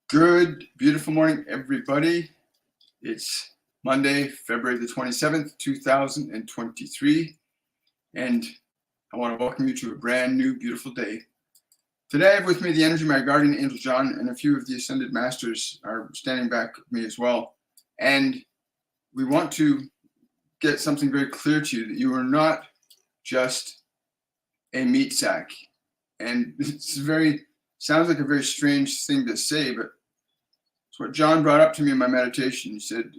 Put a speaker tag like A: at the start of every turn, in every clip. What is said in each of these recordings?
A: Good, beautiful morning, everybody. It's Monday, February the 27th, 2023, and I want to welcome you to a brand new, beautiful day. Today I have with me the energy of my guardian angel John, and a few of the ascended masters are standing back with me as well. And we want to get something very clear to you, that you are not just a meat sack. And it's sounds like a very strange thing to say, but it's what John brought up to me in my meditation. He said,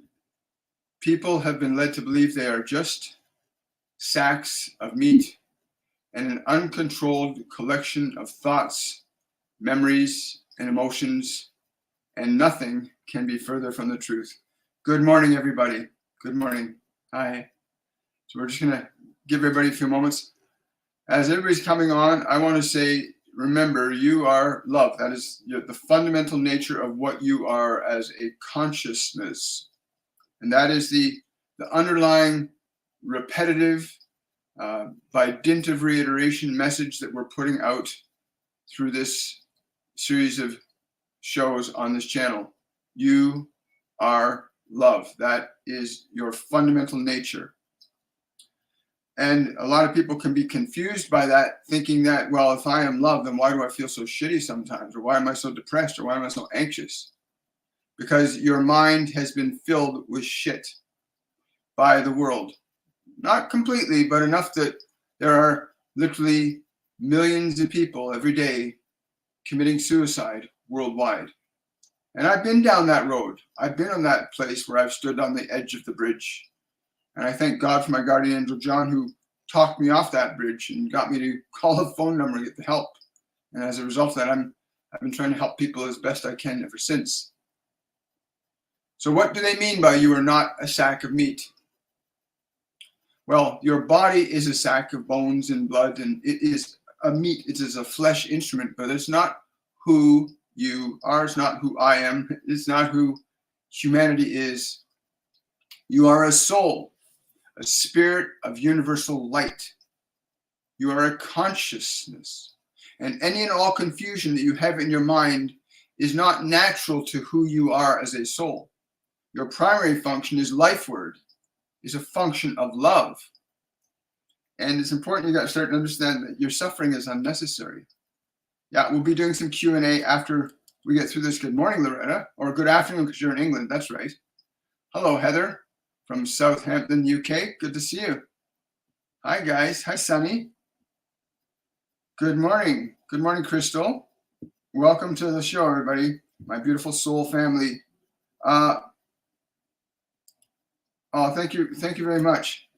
A: people have been led to believe they are just sacks of meat and an uncontrolled collection of thoughts, memories, and emotions, and nothing can be further from the truth. Good morning, everybody. Good morning. Hi. So we're just going to give everybody a few moments. As everybody's coming on, I want to say, remember, you are love. That is the fundamental nature of what you are as a consciousness. And that is the underlying repetitive, by dint of reiteration, message that we're putting out through this series of shows on this channel. You are love. That is your fundamental nature. And a lot of people can be confused by that, thinking that, well, if I am love, then why do I feel so shitty sometimes? Or why am I so depressed? Or why am I so anxious? Because your mind has been filled with shit by the world. Not completely, but enough that there are literally millions of people every day committing suicide worldwide. And I've been down that road. I've been on that place where I've stood on the edge of the bridge. And I thank God for my guardian angel John, who talked me off that bridge and got me to call a phone number and get the help. And as a result of that, I've been trying to help people as best I can ever since. So what do they mean by you are not a sack of meat? Well, your body is a sack of bones and blood, and it is a meat. It is a flesh instrument, but it's not who you are. It's not who I am. It's not who humanity is. You are a soul, a spirit of universal light. You are a consciousness. And any and all confusion that you have in your mind is not natural to who you are as a soul. Your primary function is life word, is a function of love. And it's important you got to start to understand that your suffering is unnecessary. Yeah, we'll be doing some Q&A after we get through this. Good morning, Loretta, or good afternoon because you're in England. That's right. Hello, Heather from Southampton, UK. Good to see you. Hi, guys. Hi, Sunny. Good morning. Good morning, Crystal. Welcome to the show, everybody. My beautiful soul family. Thank you. Thank you very much.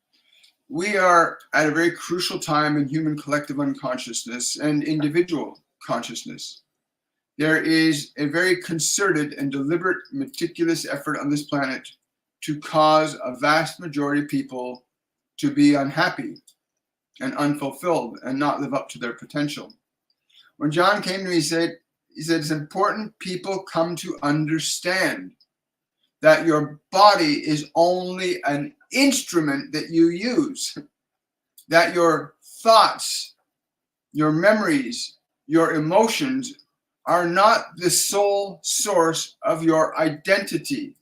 A: We are at a very crucial time in human collective unconsciousness and individual consciousness. There is a very concerted and deliberate, meticulous effort on this planet to cause a vast majority of people to be unhappy and unfulfilled and not live up to their potential. When John came to me, he said it's important people come to understand that your body is only an instrument that you use, that your thoughts, your memories, your emotions are not the sole source of your identity.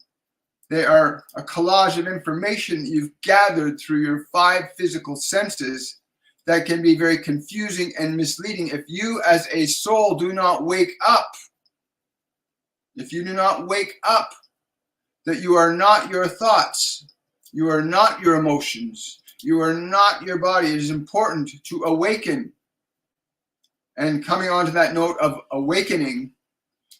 A: They are a collage of information that you've gathered through your 5 physical senses that can be very confusing and misleading if you as a soul do not wake up. If you do not wake up, that you are not your thoughts, you are not your emotions, you are not your body. It is important to awaken. And coming on to that note of awakening,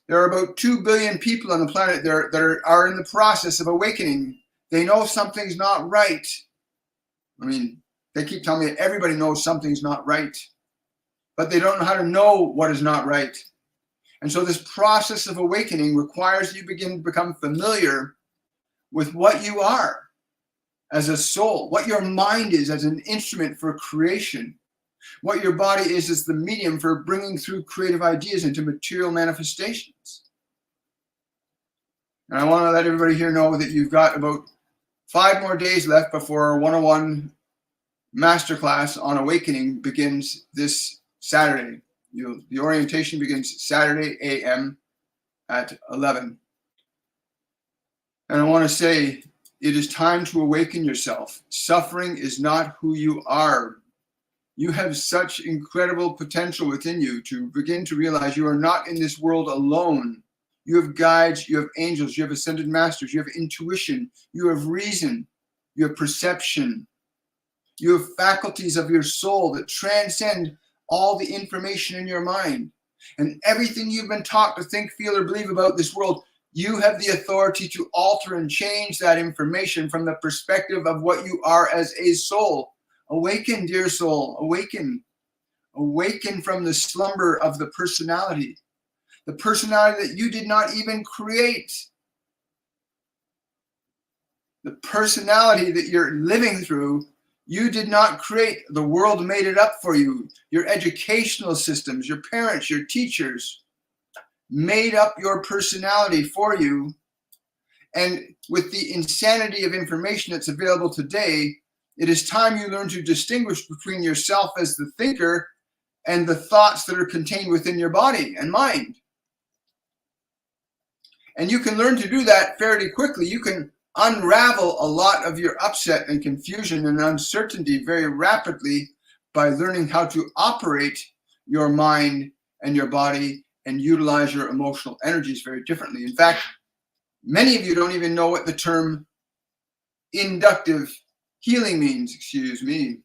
A: there are about 2 billion people on the planet that are in the process of awakening. They know something's not right. I mean, they keep telling me that everybody knows something's not right, but they don't know how to know what is not right. And so this process of awakening requires you begin to become familiar with what you are as a soul, what your mind is as an instrument for creation, what your body is as the medium for bringing through creative ideas into material manifestations. And I want to let everybody here know that you've got about 5 more days left before our 101 Masterclass on Awakening begins this Saturday. The orientation begins Saturday a.m. at 11. And I want to say, it is time to awaken yourself. Suffering is not who you are. You have such incredible potential within you to begin to realize you are not in this world alone. You have guides, you have angels, you have ascended masters, you have intuition, you have reason, you have perception, you have faculties of your soul that transcend all the information in your mind. And everything you've been taught to think, feel, or believe about this world, you have the authority to alter and change that information from the perspective of what you are as a soul. Awaken, dear soul, awaken. Awaken from the slumber of the personality that you did not even create. The personality that you're living through, you did not create. The world made it up for you. Your educational systems, your parents, your teachers made up your personality for you. And with the insanity of information that's available today, it is time you learn to distinguish between yourself as the thinker and the thoughts that are contained within your body and mind. And you can learn to do that fairly quickly. You can unravel a lot of your upset and confusion and uncertainty very rapidly by learning how to operate your mind and your body and utilize your emotional energies very differently. In fact, many of you don't even know what the term inductive healing means. Excuse me.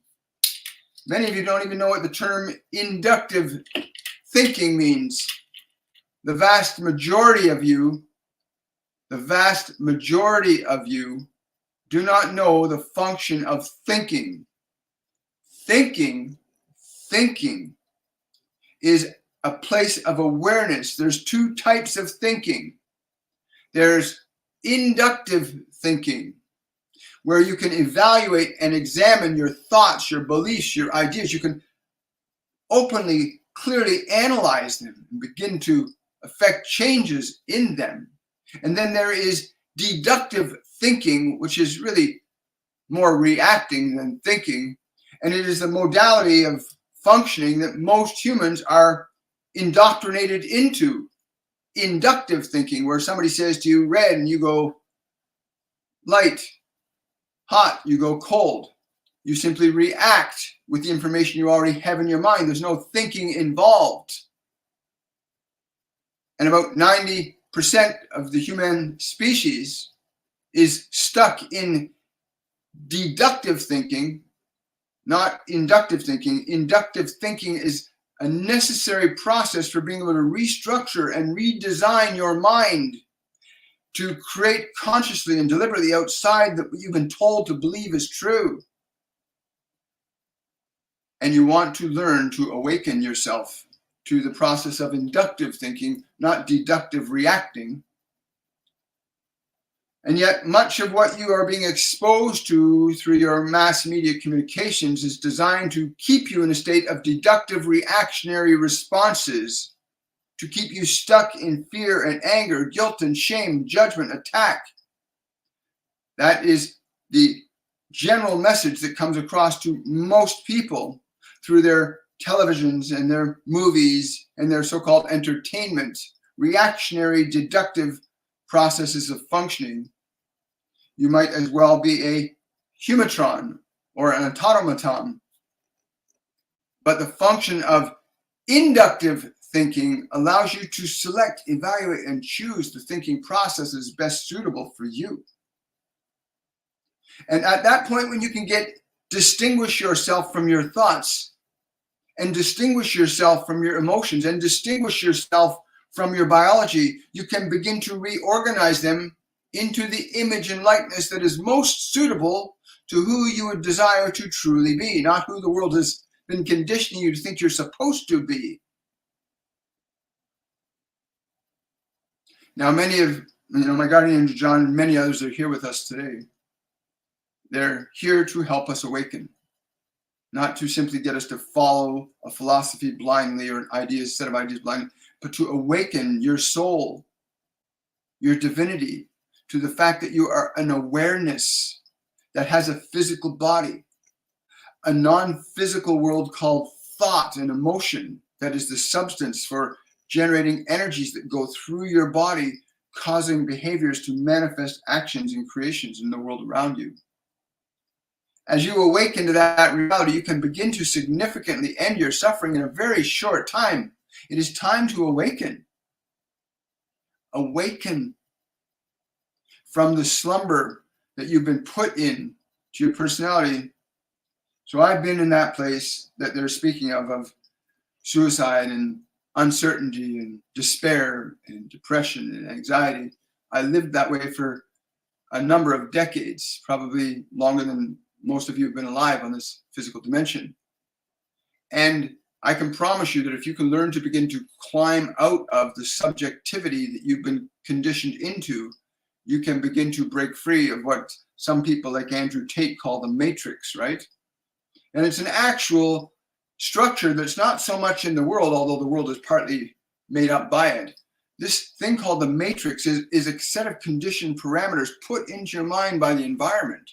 A: Many of you don't even know what the term inductive thinking means. The vast majority of you do not know the function of thinking. Thinking is a place of awareness. There's two types of thinking. There's inductive thinking, where you can evaluate and examine your thoughts, your beliefs, your ideas. You can openly, clearly analyze them and begin to affect changes in them. And then there is deductive thinking, which is really more reacting than thinking. And it is a modality of functioning that most humans are indoctrinated into. Inductive thinking, where somebody says to you red and you go light, hot, you go cold. You simply react with the information you already have in your mind. There's no thinking involved. And about 90% of the human species is stuck in deductive thinking, not inductive thinking. Inductive thinking is a necessary process for being able to restructure and redesign your mind to create consciously and deliberately outside that what you've been told to believe is true. And you want to learn to awaken yourself to the process of inductive thinking, not deductive reacting. And yet much of what you are being exposed to through your mass media communications is designed to keep you in a state of deductive reactionary responses, to keep you stuck in fear and anger, guilt and shame, judgment, attack. That is the general message that comes across to most people through their televisions and their movies and their so-called entertainment. Reactionary, deductive processes of functioning. You might as well be a humatron or an automaton. But the function of inductive thinking allows you to select, evaluate, and choose the thinking processes best suitable for you. And at that point, when you can distinguish yourself from your thoughts, and distinguish yourself from your emotions, and distinguish yourself from your biology, you can begin to reorganize them into the image and likeness that is most suitable to who you would desire to truly be, not who the world has been conditioning you to think you're supposed to be. Now, many of my guardian angel John and many others are here with us today. They're here to help us awaken, not to simply get us to follow a philosophy blindly or a set of ideas blindly, but to awaken your soul, your divinity, to the fact that you are an awareness that has a physical body, a non-physical world called thought and emotion that is the substance for generating energies that go through your body, causing behaviors to manifest actions and creations in the world around you. As you awaken to that reality, you can begin to significantly end your suffering in a very short time. It is time to awaken. Awaken from the slumber that you've been put in to your personality. So I've been in that place that they're speaking of suicide and uncertainty and despair and depression and anxiety. I lived that way for a number of decades, probably longer than most of you have been alive on this physical dimension. And I can promise you that if you can learn to begin to climb out of the subjectivity that you've been conditioned into, you can begin to break free of what some people like Andrew Tate call the matrix, right? And it's an actual structure that's not so much in the world, although the world is partly made up by it. This thing called the matrix is a set of conditioned parameters put into your mind by the environment.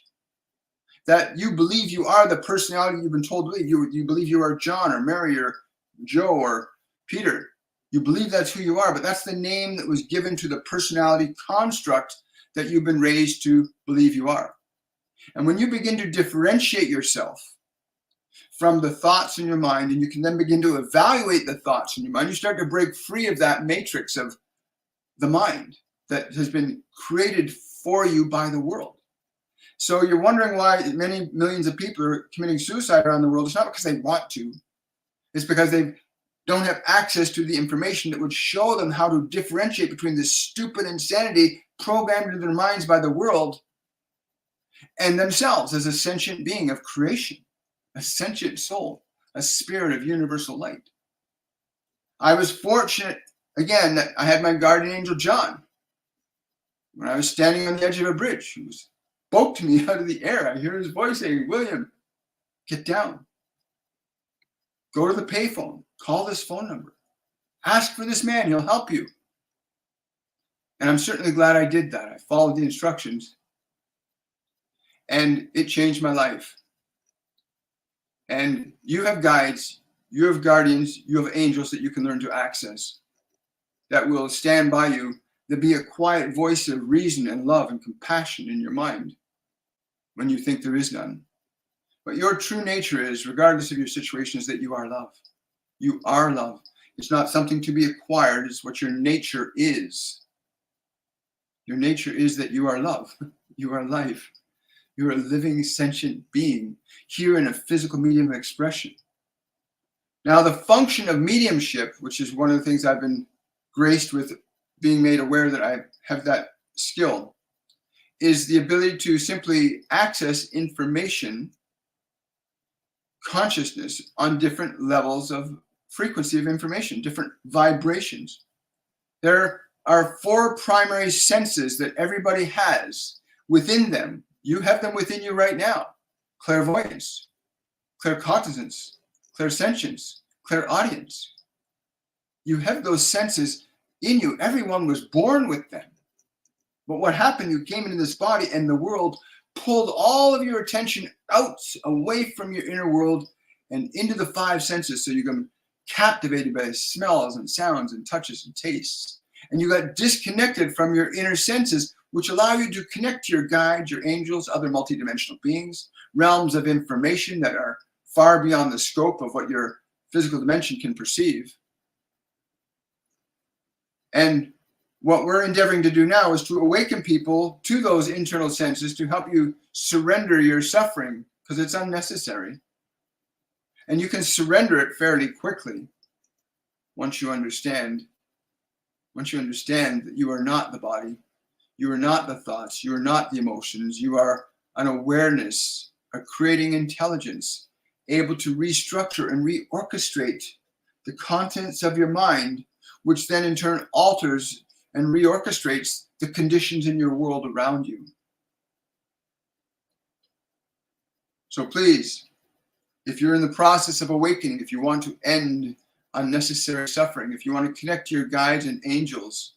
A: That you believe you are the personality you've been told to believe. You believe you are John or Mary or Joe or Peter. You believe that's who you are, but that's the name that was given to the personality construct that you've been raised to believe you are. And when you begin to differentiate yourself from the thoughts in your mind, and you can then begin to evaluate the thoughts in your mind, you start to break free of that matrix of the mind that has been created for you by the world. So you're wondering why many millions of people are committing suicide around the world. It's not because they want to. It's because they don't have access to the information that would show them how to differentiate between this stupid insanity programmed into their minds by the world and themselves as a sentient being of creation, a sentient soul, a spirit of universal light. I was fortunate, again, that I had my guardian angel, John. When I was standing on the edge of a bridge, he spoke to me out of the air. I hear his voice saying, "William, get down. Go to the payphone. Call this phone number. Ask for this man. He'll help you." And I'm certainly glad I did that. I followed the instructions. And it changed my life. And you have guides, you have guardians, you have angels that you can learn to access that will stand by you, that be a quiet voice of reason and love and compassion in your mind when you think there is none. But your true nature is, regardless of your situation, is that you are love. You are love. It's not something to be acquired. It's what your nature is. Your nature is that you are love. You are life. You're a living, sentient being here in a physical medium of expression. Now, the function of mediumship, which is one of the things I've been graced with being made aware that I have that skill, is the ability to simply access information, consciousness on different levels of frequency of information, different vibrations. There are 4 primary senses that everybody has within them. You have them within you right now: clairvoyance, claircognizance, clairsentience, clairaudience. You have those senses in you. Everyone was born with them. But what happened, you came into this body and the world pulled all of your attention out, away from your inner world and into the 5 senses, so you become captivated by smells and sounds and touches and tastes. And you got disconnected from your inner senses, which allow you to connect to your guides, your angels, other multidimensional beings, realms of information that are far beyond the scope of what your physical dimension can perceive. And what we're endeavoring to do now is to awaken people to those internal senses to help you surrender your suffering, because it's unnecessary. And you can surrender it fairly quickly once you understand that you are not the body, you are not the thoughts, you are not the emotions, you are an awareness, a creating intelligence, able to restructure and reorchestrate the contents of your mind, which then in turn alters and reorchestrates the conditions in your world around you. So please, if you're in the process of awakening, if you want to end unnecessary suffering, if you want to connect to your guides and angels,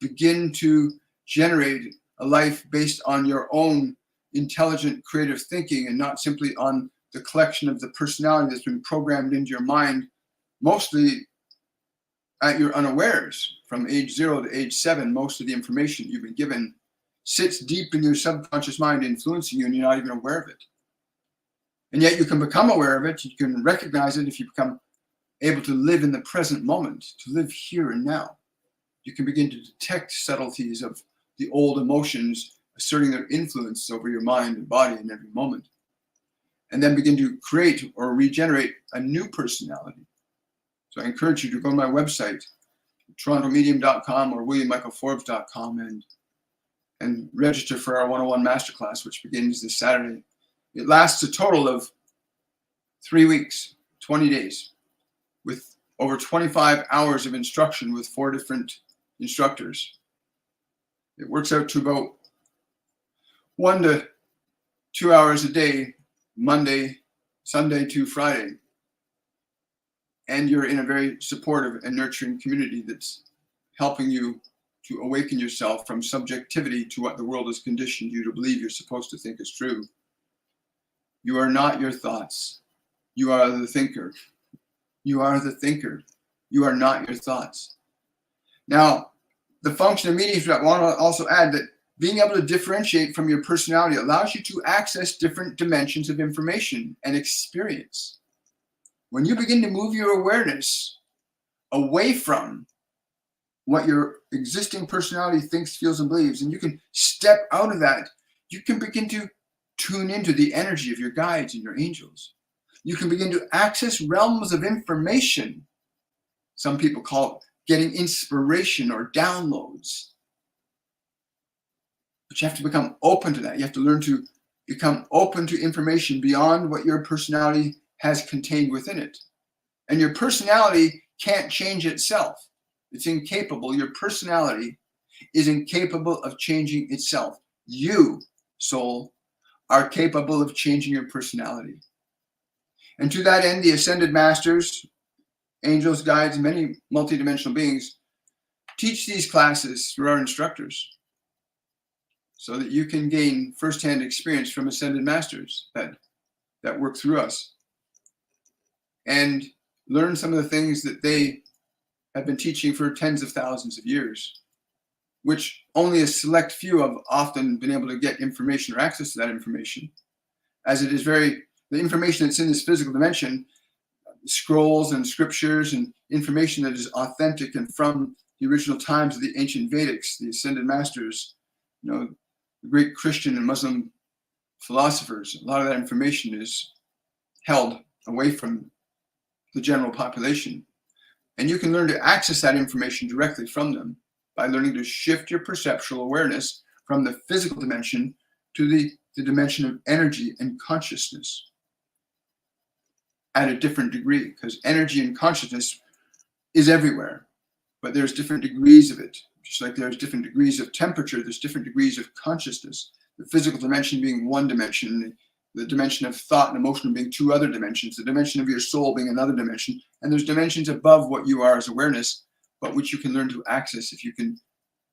A: begin to generate a life based on your own intelligent, creative thinking and not simply on the collection of the personality that's been programmed into your mind, mostly at your unawares. From age 0 to age 7, most of the information you've been given sits deep in your subconscious mind, influencing you, and you're not even aware of it. And yet you can become aware of it. You can recognize it if you become able to live in the present moment, to live here and now. You can begin to detect subtleties of the old emotions asserting their influence over your mind and body in every moment, and then begin to create or regenerate a new personality. So I encourage you to go to my website, torontomedium.com or williammichaelforbes.com, and register for our 101 Masterclass, which begins this Saturday. It lasts a total of 3 weeks, 20 days, with over 25 hours of instruction with 4 different instructors. It works out to about 1 to 2 hours a day, Monday, Sunday to Friday. And you're in a very supportive and nurturing community that's helping you to awaken yourself from subjectivity to what the world has conditioned you to believe you're supposed to think is true. You are not your thoughts. You are the thinker. You are the thinker. You are not your thoughts. Now, the function of mediumship, I want to also add that being able to differentiate from your personality allows you to access different dimensions of information and experience. When you begin to move your awareness away from what your existing personality thinks, feels, and believes, and you can step out of that, you can begin to tune into the energy of your guides and your angels. You can begin to access realms of information. Some people call it getting inspiration or downloads. But you have to become open to that. You have to learn to become open to information beyond what your personality has contained within it. And your personality can't change itself. It's incapable. Your personality is incapable of changing itself. You, soul, are capable of changing your personality. And to that end, the ascended masters, angels, guides, many multidimensional beings teach these classes through our instructors so that you can gain firsthand experience from ascended masters that work through us and learn some of the things that they have been teaching for tens of thousands of years, which only a select few have often been able to get information or access to that information, as it is the information that's in this physical dimension, scrolls and scriptures and information that is authentic and from the original times of the ancient Vedics, the ascended masters, the great Christian and Muslim philosophers. A lot of that information is held away from the general population. And you can learn to access that information directly from them by learning to shift your perceptual awareness from the physical dimension to the dimension of energy and consciousness at a different degree, because energy and consciousness is everywhere, but there's different degrees of it. Just like there's different degrees of temperature, there's different degrees of consciousness. The physical dimension being one dimension, the dimension of thought and emotion being 2 other dimensions, the dimension of your soul being another dimension, and there's dimensions above what you are as awareness, but which you can learn to access if you can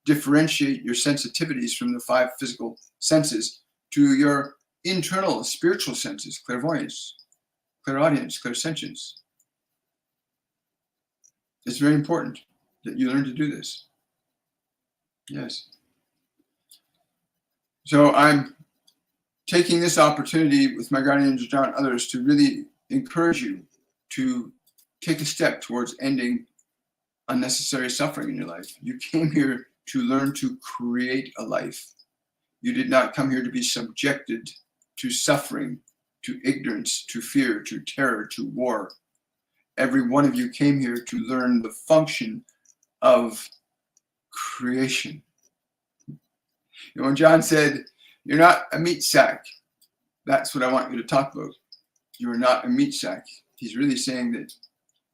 A: differentiate your sensitivities from the 5 physical senses to your internal spiritual senses, clairvoyance, clairaudience, clairsentience. It's very important that you learn to do this. Yes. So I'm taking this opportunity with my guardian angel John and others to really encourage you to take a step towards ending unnecessary suffering in your life. You came here to learn to create a life. You did not come here to be subjected to suffering, to ignorance, to fear, to terror, to war. Every one of you came here to learn the function of creation. When John said, "You're not a meat sack," that's what I want you to talk about. You are not a meat sack. He's really saying that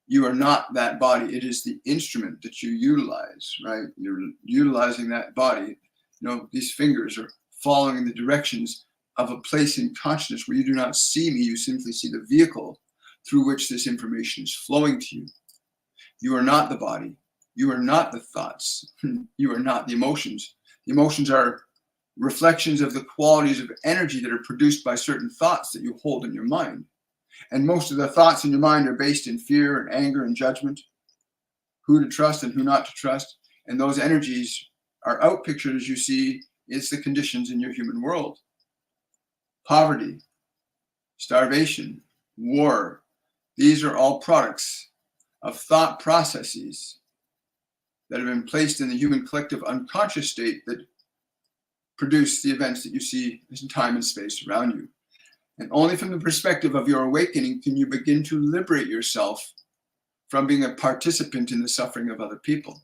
A: you are not that body. It is the instrument that you utilize, right? You're utilizing that body. These fingers are following the directions of a place in consciousness where you do not see me. You simply see the vehicle through which this information is flowing to you. You are not the body. You are not the thoughts. You are not the emotions. The emotions are reflections of the qualities of energy that are produced by certain thoughts that you hold in your mind. And most of the thoughts in your mind are based in fear and anger and judgment. who to trust and who not to trust. And those energies are outpictured, as you see, is the conditions in your human world. Poverty, starvation, war. These are all products of thought processes that have been placed in the human collective unconscious state that produce the events that you see in time and space around you. And only from the perspective of your awakening can you begin to liberate yourself from being a participant in the suffering of other people.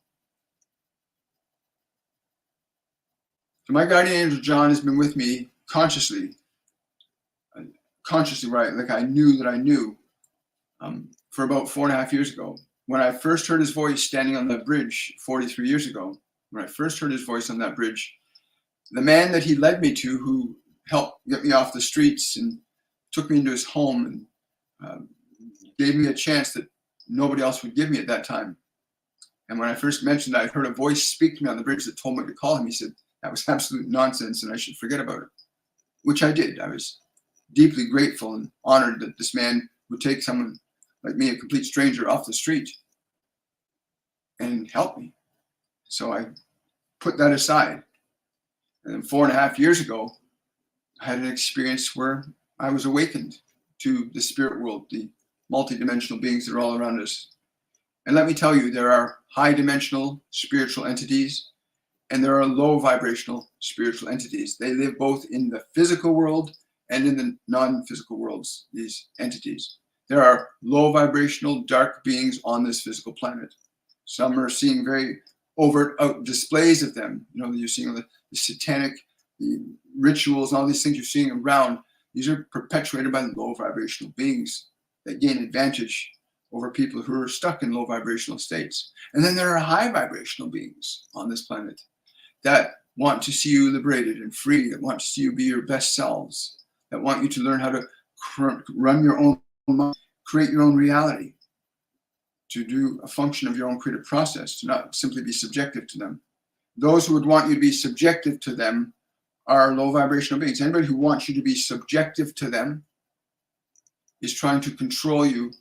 A: So my guardian angel John has been with me consciously, right? Like I knew that I knew for about 4.5 years ago. When I first heard his voice standing on that bridge 43 years ago, when I first heard his voice on that bridge, the man that he led me to, who helped get me off the streets and took me into his home and gave me a chance that nobody else would give me at that time. And when I first mentioned that, I heard a voice speak to me on the bridge that told me to call him. He said that was absolute nonsense and I should forget about it, which I did. I was deeply grateful and honored that this man would take someone like me, a complete stranger, off the street and help me. So I put that aside. And then 4.5 years ago, I had an experience where I was awakened to the spirit world, the multidimensional beings that are all around us. And let me tell you, there are high dimensional spiritual entities and there are low vibrational spiritual entities. They live both in the physical world and in the non-physical worlds, these entities. There are low vibrational dark beings on this physical planet. Some are seeing very overt displays of them. You know, you're seeing the satanic, the rituals, and all these things you're seeing around. These are perpetuated by low vibrational beings that gain advantage over people who are stuck in low vibrational states. And then there are high vibrational beings on this planet that want to see you liberated and free, that want to see you be your best selves, that want you to learn how to run your own mind, create your own reality, to do a function of your own creative process, to not simply be subjective to them. Those who would want you to be subjective to them are low vibrational beings. Anybody who wants you to be subjective to them is trying to control you.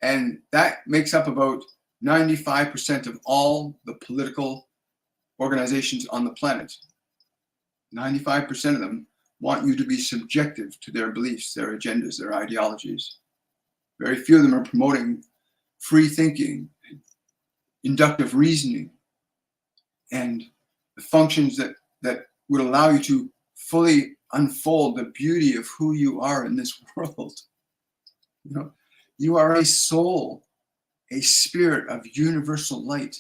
A: And that makes up about 95% of all the political organizations on the planet. 95% of them want you to be subjective to their beliefs, their agendas, their ideologies. Very few of them are promoting free thinking, inductive reasoning, and the functions that would allow you to fully unfold the beauty of who you are in this world. You know, you are a soul, a spirit of universal light.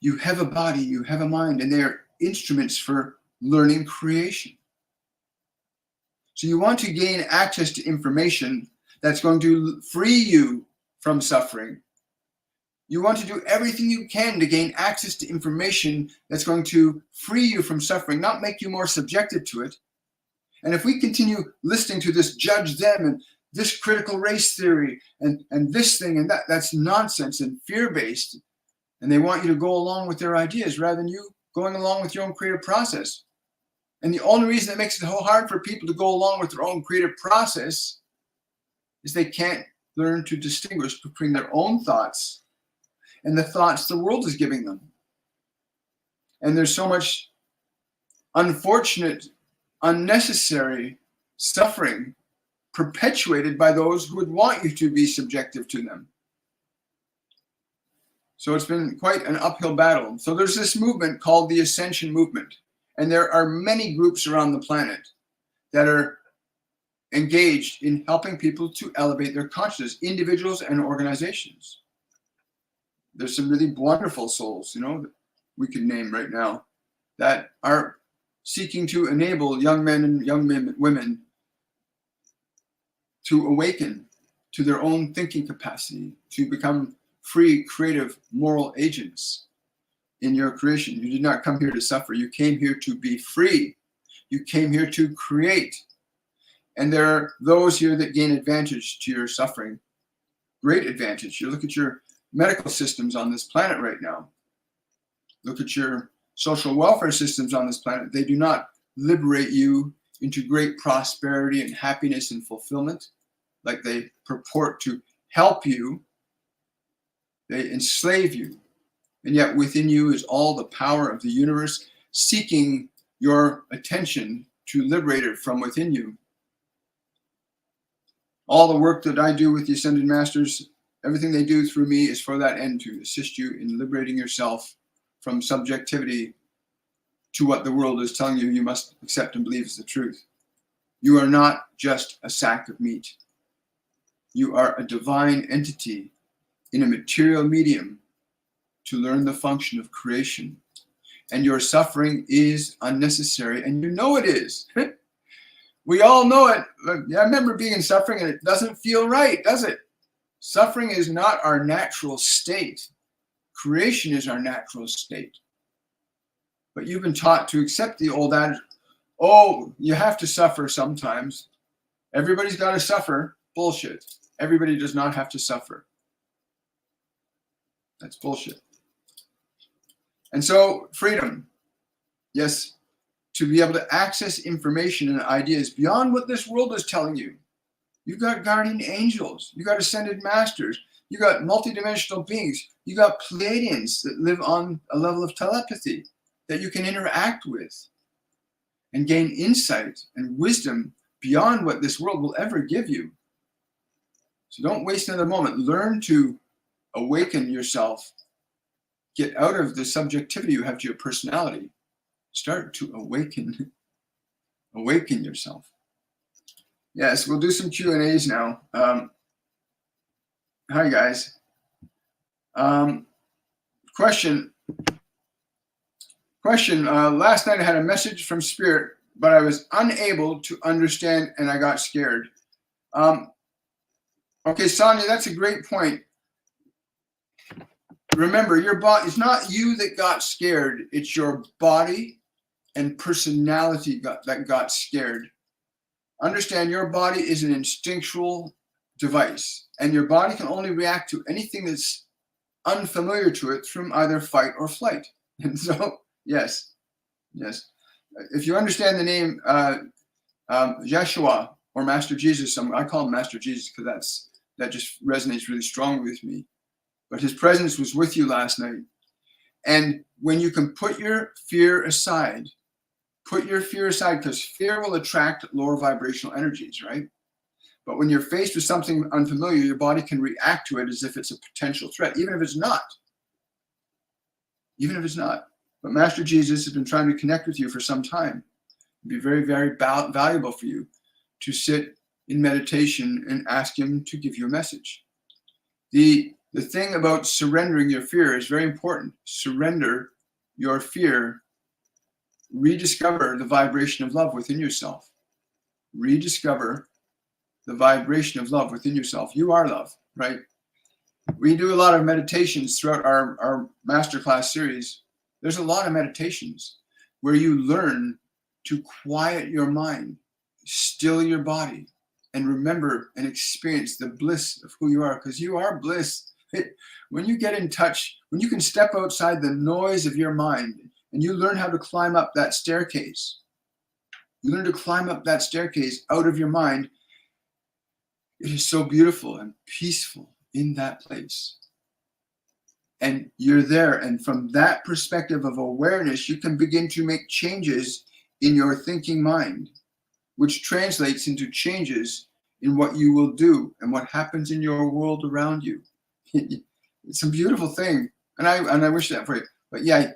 A: You have a body, you have a mind, and they are instruments for learning creation. So you want to gain access to information that's going to free you from suffering. You want to do everything you can to gain access to information that's going to free you from suffering, not make you more subjective to it. And if we continue listening to this judge them and this critical race theory and this thing and that's nonsense and fear-based, and they want you to go along with their ideas rather than you going along with your own creative process. And the only reason that makes it so hard for people to go along with their own creative process is they can't learn to distinguish between their own thoughts and the thoughts the world is giving them. And there's so much unfortunate, unnecessary suffering perpetuated by those who would want you to be subjective to them. So it's been quite an uphill battle. So there's this movement called the Ascension movement. And there are many groups around the planet that are engaged in helping people to elevate their consciousness, individuals and organizations. There's some really wonderful souls, you know, that we can name right now that are seeking to enable young men and young women to awaken to their own thinking capacity, to become free, creative, moral agents in your creation. You did not come here to suffer. You came here to be free. You came here to create. And there are those here that gain advantage to your suffering. Great advantage. You look at your medical systems on this planet right now. Look at your social welfare systems on this planet. They do not liberate you into great prosperity and happiness and fulfillment like they purport to help you. They enslave you. And yet within you is all the power of the universe seeking your attention to liberate it from within you. All the work that I do with the Ascended Masters, everything they do through me is for that end, to assist you in liberating yourself from subjectivity to what the world is telling you you must accept and believe is the truth. You are not just a sack of meat. You are a divine entity in a material medium to learn the function of creation. And your suffering is unnecessary, and you know it is. We all know it. I remember being in suffering, and it doesn't feel right, does it? Suffering is not our natural state. Creation is our natural state. But you've been taught to accept the old adage, oh, you have to suffer sometimes. Everybody's got to suffer. Bullshit. Everybody does not have to suffer. That's bullshit. And so, freedom. Yes, to be able to access information and ideas beyond what this world is telling you. You've got guardian angels. You've got ascended masters. You've got multidimensional beings. You've got Pleiadians that live on a level of telepathy that you can interact with and gain insight and wisdom beyond what this world will ever give you. So don't waste another moment. Learn to awaken yourself. Get out of the subjectivity you have to your personality. Start to awaken yourself. Yes, we'll do some Q&As now. Hi, guys. Question. Last night I had a message from Spirit, but I was unable to understand and I got scared. Okay, Sonia, that's a great point. Remember, your body, it's not you that got scared. It's your body and personality that got scared. Understand, your body is an instinctual device, and your body can only react to anything that's unfamiliar to it from either fight or flight. And so, yes. If you understand the name Yeshua or Master Jesus, I call him Master Jesus because that just resonates really strongly with me. But his presence was with you last night. And when you can put your fear aside, because fear will attract lower vibrational energies, right? But when you're faced with something unfamiliar, your body can react to it as if it's a potential threat, even if it's not. But Master Jesus has been trying to connect with you for some time. It'd be very, very valuable for you to sit in meditation and ask him to give you a message. The thing about surrendering your fear is very important. Surrender your fear. Rediscover the vibration of love within yourself. Rediscover the vibration of love within yourself. You are love, right? We do a lot of meditations throughout our masterclass series. There's a lot of meditations where you learn to quiet your mind, still your body, and remember and experience the bliss of who you are, because you are bliss. When you get in touch, when you can step outside the noise of your mind and you learn how to climb up that staircase, out of your mind, it is so beautiful and peaceful in that place. And you're there. And from that perspective of awareness, you can begin to make changes in your thinking mind, which translates into changes in what you will do and what happens in your world around you. It's a beautiful thing. And I wish that for you. But yeah,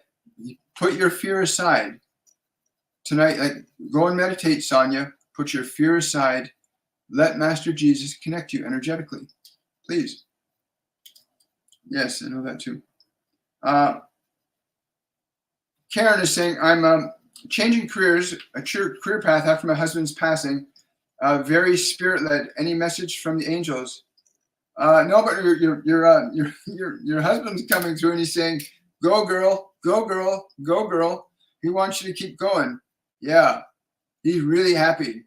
A: put your fear aside. Tonight, go and meditate, Sonia. Put your fear aside. Let Master Jesus connect you energetically. Please. Yes, I know that too. Karen is saying, I'm changing careers, a career path after my husband's passing. Very spirit-led. Any message from the angels? No, but your husband's coming through and he's saying, "Go girl, go girl, go girl." He wants you to keep going. Yeah, he's really happy.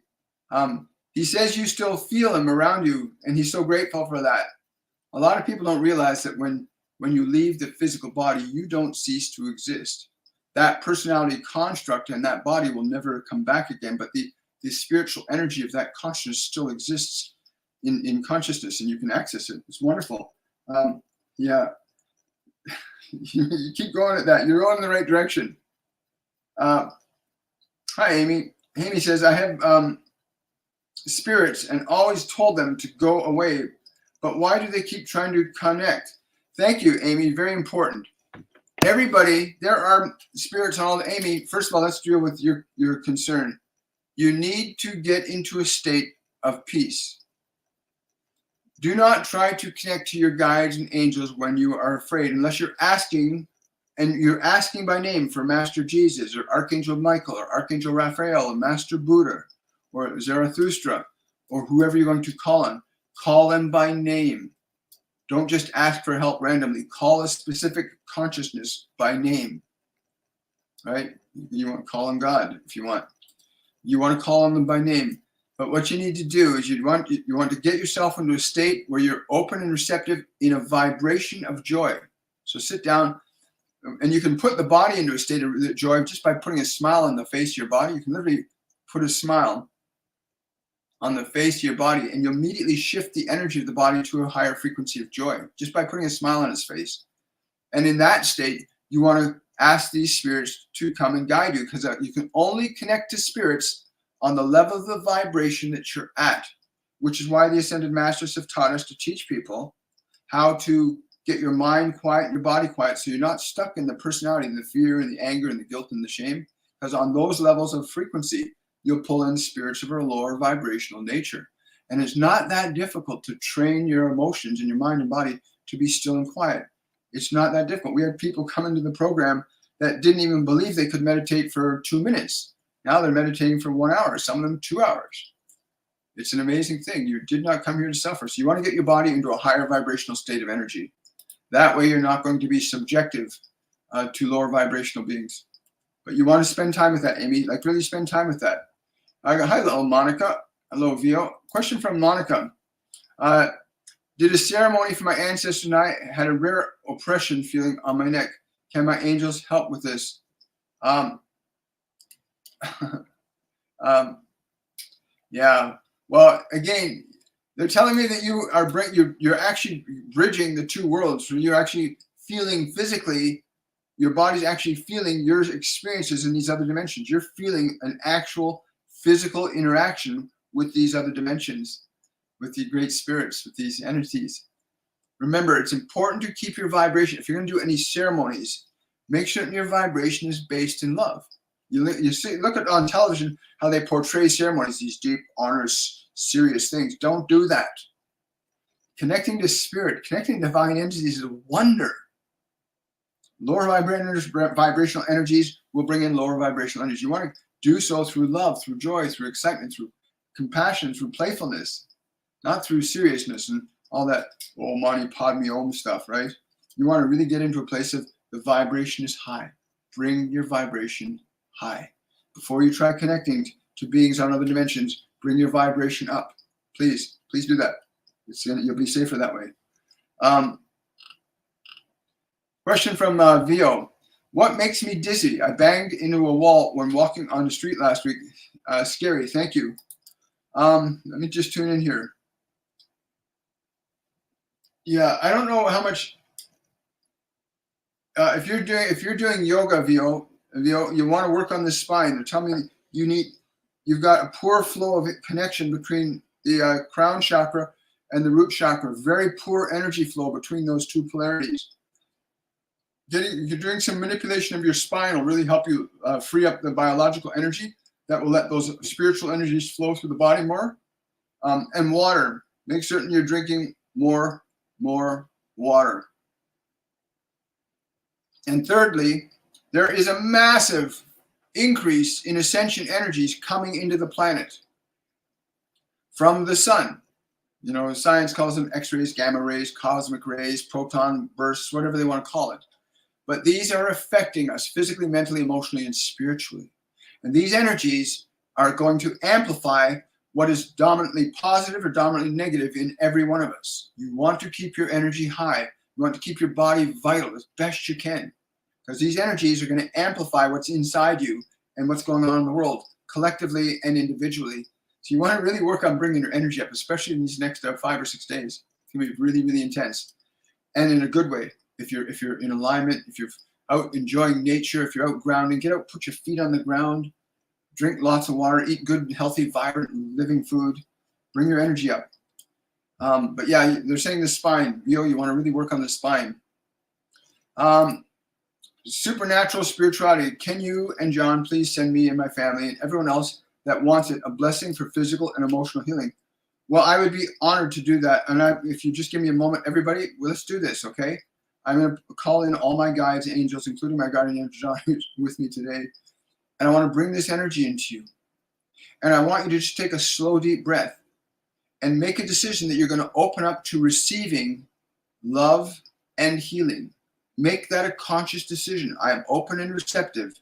A: He says you still feel him around you, and he's so grateful for that. A lot of people don't realize that when you leave the physical body, you don't cease to exist. That personality construct and that body will never come back again, but the spiritual energy of that consciousness still exists in consciousness, and you can access it. It's wonderful. Yeah. You keep going at that. You're going in the right direction. Hi, Amy. Amy says, I have spirits and always told them to go away, but why do they keep trying to connect? Thank you, Amy. Very important. Everybody, there are spirits and all. Amy, first of all, let's deal with your concern. You need to get into a state of peace. Do not try to connect to your guides and angels when you are afraid, unless you're asking, and you're asking by name for Master Jesus or Archangel Michael or Archangel Raphael or Master Buddha or Zarathustra or whoever you're going to call on. Call them by name. Don't just ask for help randomly. Call a specific consciousness by name, right? You want to call on God if you want. You want to call on them by name. But what you need to do is you want to get yourself into a state where you're open and receptive in a vibration of joy. So sit down, and you can put the body into a state of joy just by putting a smile on the face of your body. You can literally put a smile on the face of your body, and you'll immediately shift the energy of the body to a higher frequency of joy just by putting a smile on his face. And in that state, you want to ask these spirits to come and guide you, because you can only connect to spirits on the level of the vibration that you're at, which is why the Ascended Masters have taught us to teach people how to get your mind quiet, your body quiet, so you're not stuck in the personality and the fear and the anger and the guilt and the shame, because on those levels of frequency, you'll pull in spirits of a lower vibrational nature. And it's not that difficult to train your emotions and your mind and body to be still and quiet. It's not that difficult. We had people come into the program that didn't even believe they could meditate for 2 minutes. Now they're meditating for 1 hour, some of them 2 hours. It's an amazing thing. You did not come here to suffer. So you want to get your body into a higher vibrational state of energy. That way you're not going to be subjective to lower vibrational beings. But you want to spend time with that, Amy. Like, really spend time with that. Hi, little Monica. Hello, Vio. Question from Monica. Did a ceremony for my ancestors and I had a rare oppression feeling on my neck. Can my angels help with this? Yeah. Well, again, they're telling me that you are you're actually bridging the two worlds. So you're actually feeling physically, your body's actually feeling your experiences in these other dimensions. You're feeling an actual physical interaction with these other dimensions, with the great spirits, with these entities. Remember, it's important to keep your vibration. If you're going to do any ceremonies, make sure your vibration is based in love. You see, look at on television how they portray ceremonies, these deep, honors, serious things. Don't do that. Connecting to spirit, connecting to divine entities is a wonder. Lower vibrational energies will bring in lower vibrational energies. You want to do so through love, through joy, through excitement, through compassion, through playfulness, not through seriousness and all that Om Mani Padme Om stuff, right? You want to really get into a place of the vibration is high. Bring your vibration high. Before you try connecting to beings on other dimensions, bring your vibration up. Please do that. You'll be safer that way. Question from Vio. What makes me dizzy? I banged into a wall when walking on the street last week. Scary. Thank you. Let me just tune in here. Yeah, I don't know how much. If you're doing yoga, Vio, you want to work on the spine. They're telling me you've got a poor flow of connection between the crown chakra and the root chakra. Very poor energy flow between those two polarities. You're doing some manipulation of your spine will really help you free up the biological energy that will let those spiritual energies flow through the body more. And water. Make certain you're drinking more water. And thirdly, there is a massive increase in ascension energies coming into the planet from the sun. You know, science calls them X-rays, gamma rays, cosmic rays, proton bursts, whatever they want to call it. But these are affecting us physically, mentally, emotionally, and spiritually. And these energies are going to amplify what is dominantly positive or dominantly negative in every one of us. You want to keep your energy high. You want to keep your body vital as best you can, because these energies are going to amplify what's inside you and what's going on in the world, collectively and individually. So you want to really work on bringing your energy up, especially in these next 5 or 6 days. It's going to be really, really intense, and in a good way. if you're in alignment, if you're out enjoying nature, if you're out grounding, get out, put your feet on the ground, drink lots of water, eat good, healthy, vibrant, living food, bring your energy up. But yeah, they're saying the spine. You want to really work on the spine. Supernatural spirituality. Can you and John please send me and my family and everyone else that wants it a blessing for physical and emotional healing? Well, I would be honored to do that. And if you just give me a moment, everybody, let's do this, okay? I'm going to call in all my guides and angels, including my guardian angel John, who's with me today. And I want to bring this energy into you. And I want you to just take a slow, deep breath and make a decision that you're going to open up to receiving love and healing. Make that a conscious decision. I am open and receptive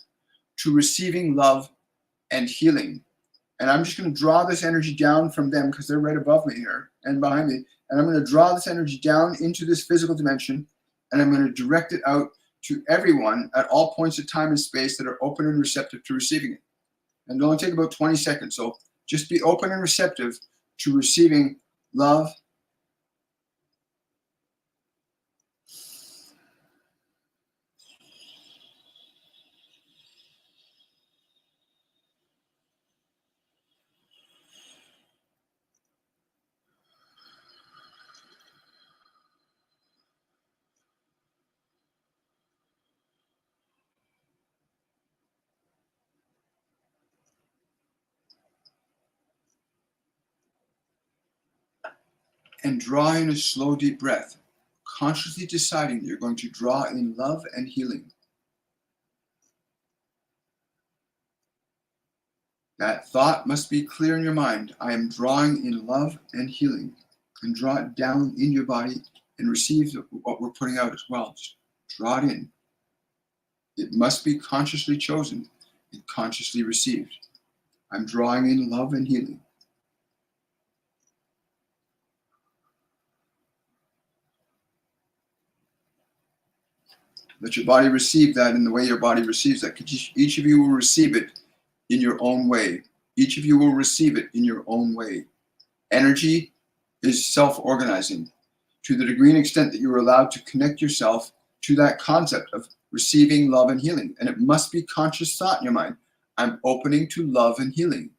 A: to receiving love and healing. And I'm just going to draw this energy down from them because they're right above me here and behind me. And I'm going to draw this energy down into this physical dimension. And I'm going to direct it out to everyone at all points of time and space that are open and receptive to receiving it. And it'll only take about 20 seconds. So just be open and receptive to receiving love and draw in a slow, deep breath, consciously deciding that you're going to draw in love and healing. That thought must be clear in your mind. I am drawing in love and healing. And draw it down in your body and receive what we're putting out as well. Just draw it in. It must be consciously chosen and consciously received. I'm drawing in love and healing. Let your body receive that in the way your body receives that. Each of you will receive it in your own way. Each of you will receive it in your own way. Energy is self-organizing to the degree and extent that you are allowed to connect yourself to that concept of receiving love and healing. And it must be conscious thought in your mind. I'm opening to love and healing.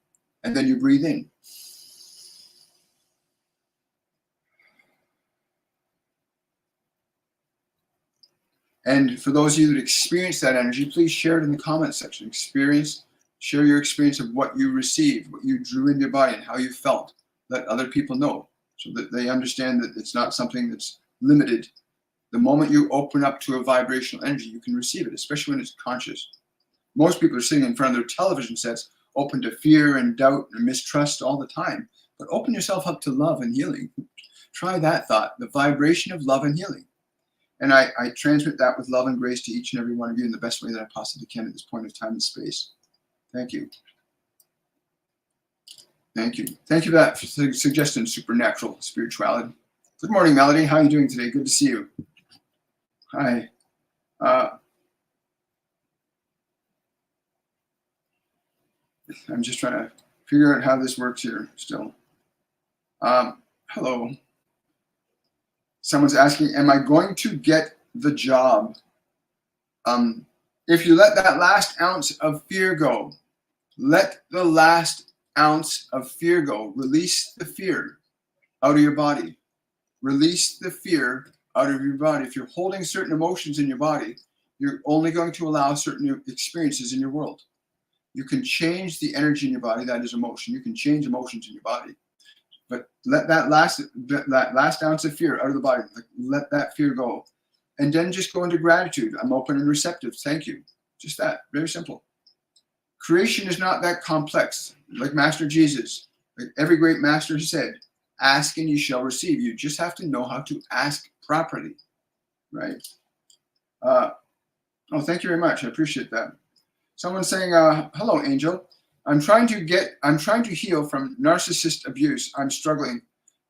A: And then you breathe in. And for those of you that experience that energy, please share it in the comments section. Share your experience of what you received, what you drew into your body, and how you felt. Let other people know so that they understand that it's not something that's limited. The moment you open up to a vibrational energy, you can receive it, especially when it's conscious. Most people are sitting in front of their television sets, open to fear and doubt and mistrust all the time. But open yourself up to love and healing. Try that thought, the vibration of love and healing. And I transmit that with love and grace to each and every one of you in the best way that I possibly can at this point of time and space. Thank you. Thank you. Thank you for that suggestion, supernatural spirituality. Good morning, Melody. How are you doing today? Good to see you. Hi. I'm just trying to figure out how this works here still. Hello. Someone's asking, am I going to get the job? If you let that last ounce of fear go, let the last ounce of fear go. Release the fear out of your body. Release the fear out of your body. If you're holding certain emotions in your body, you're only going to allow certain experiences in your world. You can change the energy in your body, that is emotion. You can change emotions in your body. But let that last ounce of fear out of the body. Let that fear go. And then just go into gratitude. I'm open and receptive. Thank you. Just that. Very simple. Creation is not that complex. Like Master Jesus, like every great master said, ask and you shall receive. You just have to know how to ask properly. Right? Oh, thank you very much. I appreciate that. Someone's saying, hello, Angel. I'm trying to heal from narcissist abuse. I'm struggling.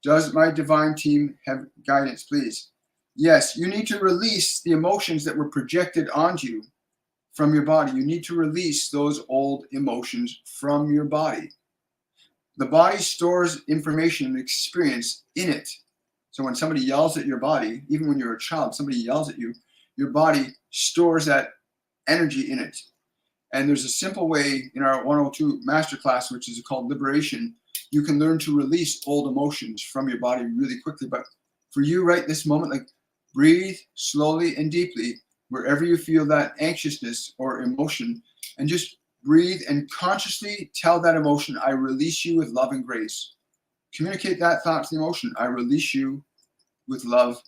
A: Does my divine team have guidance, please? Yes, you need to release the emotions that were projected onto you from your body. You need to release those old emotions from your body. The body stores information and experience in it. So when somebody yells at your body, even when you're a child, somebody yells at you, your body stores that energy in it. And there's a simple way in our 102 Masterclass, which is called Liberation. You can learn to release old emotions from your body really quickly. But for you right this moment, like breathe slowly and deeply wherever you feel that anxiousness or emotion, and just breathe and consciously tell that emotion, I release you with love and grace. Communicate that thought to the emotion. I release you with love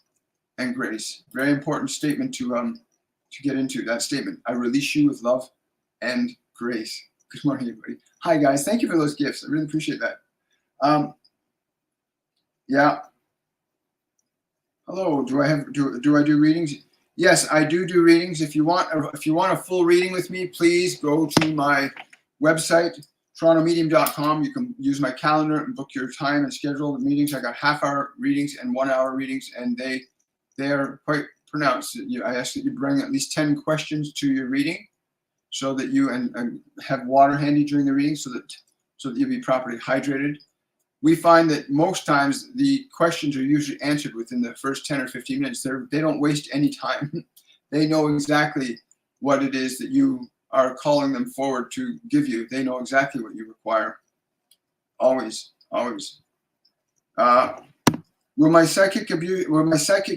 A: and grace. Very important statement to get into, that statement. I release you with love and grace. Good morning, everybody. Hi, guys. Thank you for those gifts. I really appreciate that. Yeah. Hello. Do I do readings? Yes, I do readings. If you want a full reading with me, please go to my website, torontomedium.com. You can use my calendar and book your time and schedule the meetings. I got half-hour readings and 1-hour readings, and they are quite pronounced. I ask that you bring at least 10 questions to your reading, so that you and have water handy during the reading, so that you'll be properly hydrated. We find that most times the questions are usually answered within the first 10 or 15 minutes. They don't waste any time. They know exactly what it is that you are calling them forward to give you. They know exactly what you require. Always, always. Will my psychic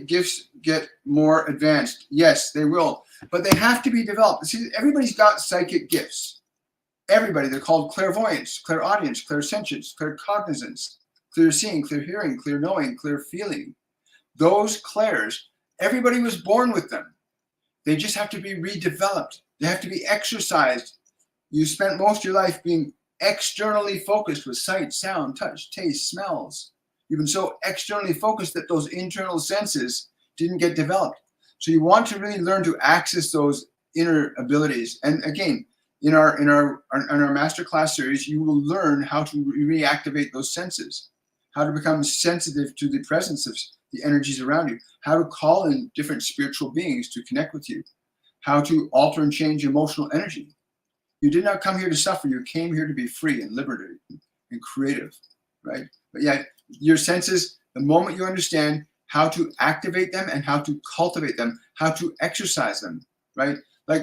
A: gifts get more advanced? Yes, they will, but they have to be developed. See, everybody's got psychic gifts. Everybody. They're called clairvoyance, clairaudience, clairsentience, claircognizance, clear seeing, clear hearing, clear knowing, clear feeling. Those clairs, everybody was born with them. They just have to be redeveloped. They have to be exercised. You spent most of your life being externally focused with sight, sound, touch, taste, smells. You've been so externally focused that those internal senses didn't get developed. So you want to really learn to access those inner abilities. And again, in our masterclass series, you will learn how to reactivate those senses, how to become sensitive to the presence of the energies around you, how to call in different spiritual beings to connect with you, how to alter and change emotional energy. You did not come here to suffer. You came here to be free and liberated and creative, right? But yeah, your senses, the moment you understand how to activate them and how to cultivate them, how to exercise them, right? Like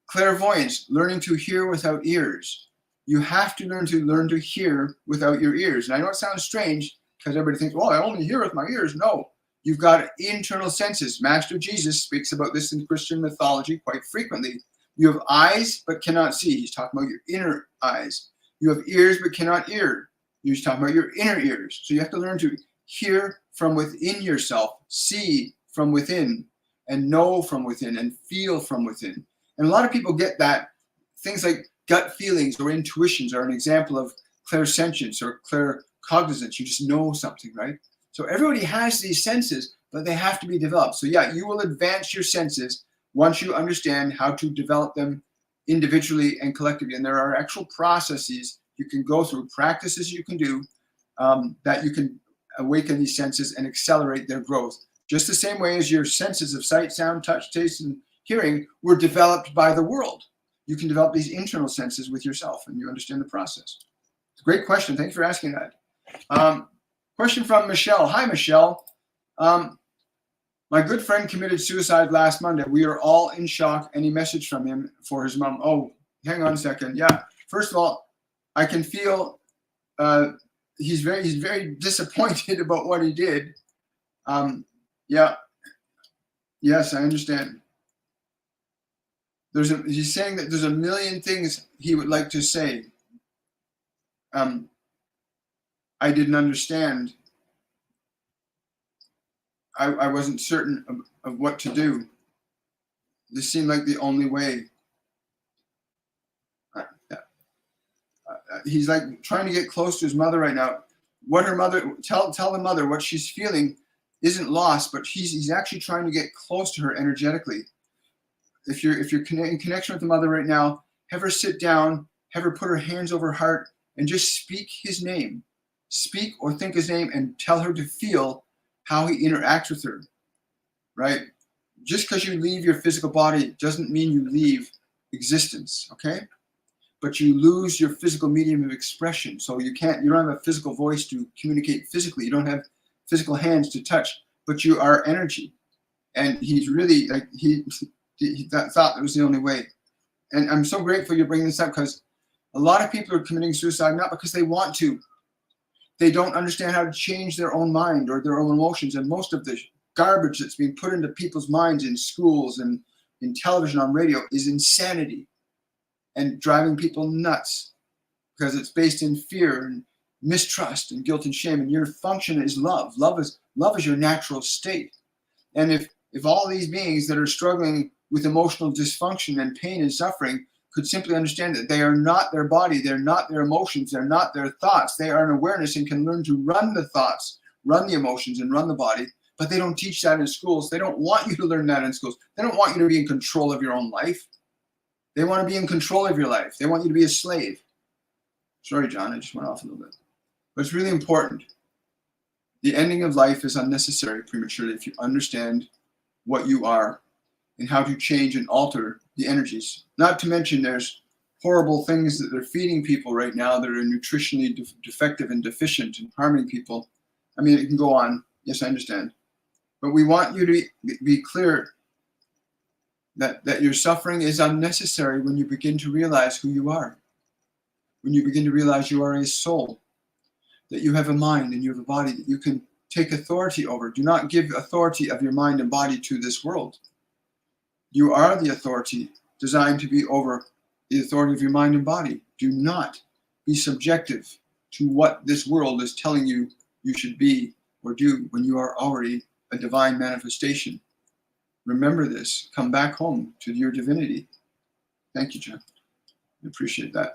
A: clairvoyance, learning to hear without ears. You have to learn to hear without your ears. And I know it sounds strange because everybody thinks, well, I only hear with my ears. No, you've got internal senses. Master Jesus speaks about this in Christian mythology quite frequently. You have eyes but cannot see. He's talking about your inner eyes. You have ears but cannot hear. He's talking about your inner ears. So you have to learn to hear from within yourself, see from within, and know from within, and feel from within. And a lot of people get that. Things like gut feelings or intuitions are an example of clairsentience or claircognizance. You just know something, right? So everybody has these senses, but they have to be developed. So yeah, you will advance your senses once you understand how to develop them individually and collectively. And there are actual processes you can go through, practices you can do that you can awaken these senses and accelerate their growth. Just the same way as your senses of sight, sound, touch, taste, and hearing were developed by the world. You can develop these internal senses with yourself, and you understand the process. It's a great question. Thanks for asking that. Question from Michelle. Hi, Michelle. My good friend committed suicide last Monday. We are all in shock. Any message from him for his mom? Oh, hang on a second. Yeah. First of all, I can feel he's very disappointed about what he did. Yeah. Yes, I understand. He's saying that there's a million things he would like to say. I didn't understand. I wasn't certain of what to do. This seemed like the only way. He's like trying to get close to his mother right now. What her mother, tell the mother what she's feeling isn't lost, but he's actually trying to get close to her energetically. If you're in connection with the mother right now, have her sit down, have her put her hands over her heart, and just speak his name. Speak or think his name and tell her to feel how he interacts with her, right? Just because you leave your physical body doesn't mean you leave existence, okay? But you lose your physical medium of expression. So you don't have a physical voice to communicate physically. You don't have physical hands to touch, but you are energy. And he's really like, he thought that was the only way. And I'm so grateful you're bringing this up, because a lot of people are committing suicide not because they want to. They don't understand how to change their own mind or their own emotions. And most of the garbage that's being put into people's minds in schools and in television, on radio, is insanity and driving people nuts, because it's based in fear and mistrust and guilt and shame. And your function is love. Love is your natural state. And if all these beings that are struggling with emotional dysfunction and pain and suffering could simply understand that they are not their body, they're not their emotions, they're not their thoughts, they are an awareness and can learn to run the thoughts, run the emotions, and run the body. But they don't teach that in schools. They don't want you to learn that in schools. They don't want you to be in control of your own life. They want to be in control of your life. They want you to be a slave. Sorry, John, I just went off a little bit. But it's really important. The ending of life is unnecessary prematurely if you understand what you are and how to change and alter the energies. Not to mention there's horrible things that they're feeding people right now that are nutritionally defective and deficient and harming people. I mean, it can go on. Yes, I understand. But we want you to be clear that your suffering is unnecessary when you begin to realize who you are. When you begin to realize you are a soul, that you have a mind and you have a body that you can take authority over. Do not give authority of your mind and body to this world. You are the authority designed to be over the authority of your mind and body. Do not be subjective to what this world is telling you you should be or do when you are already a divine manifestation. Remember this. Come back home to your divinity. Thank you, John. I appreciate that.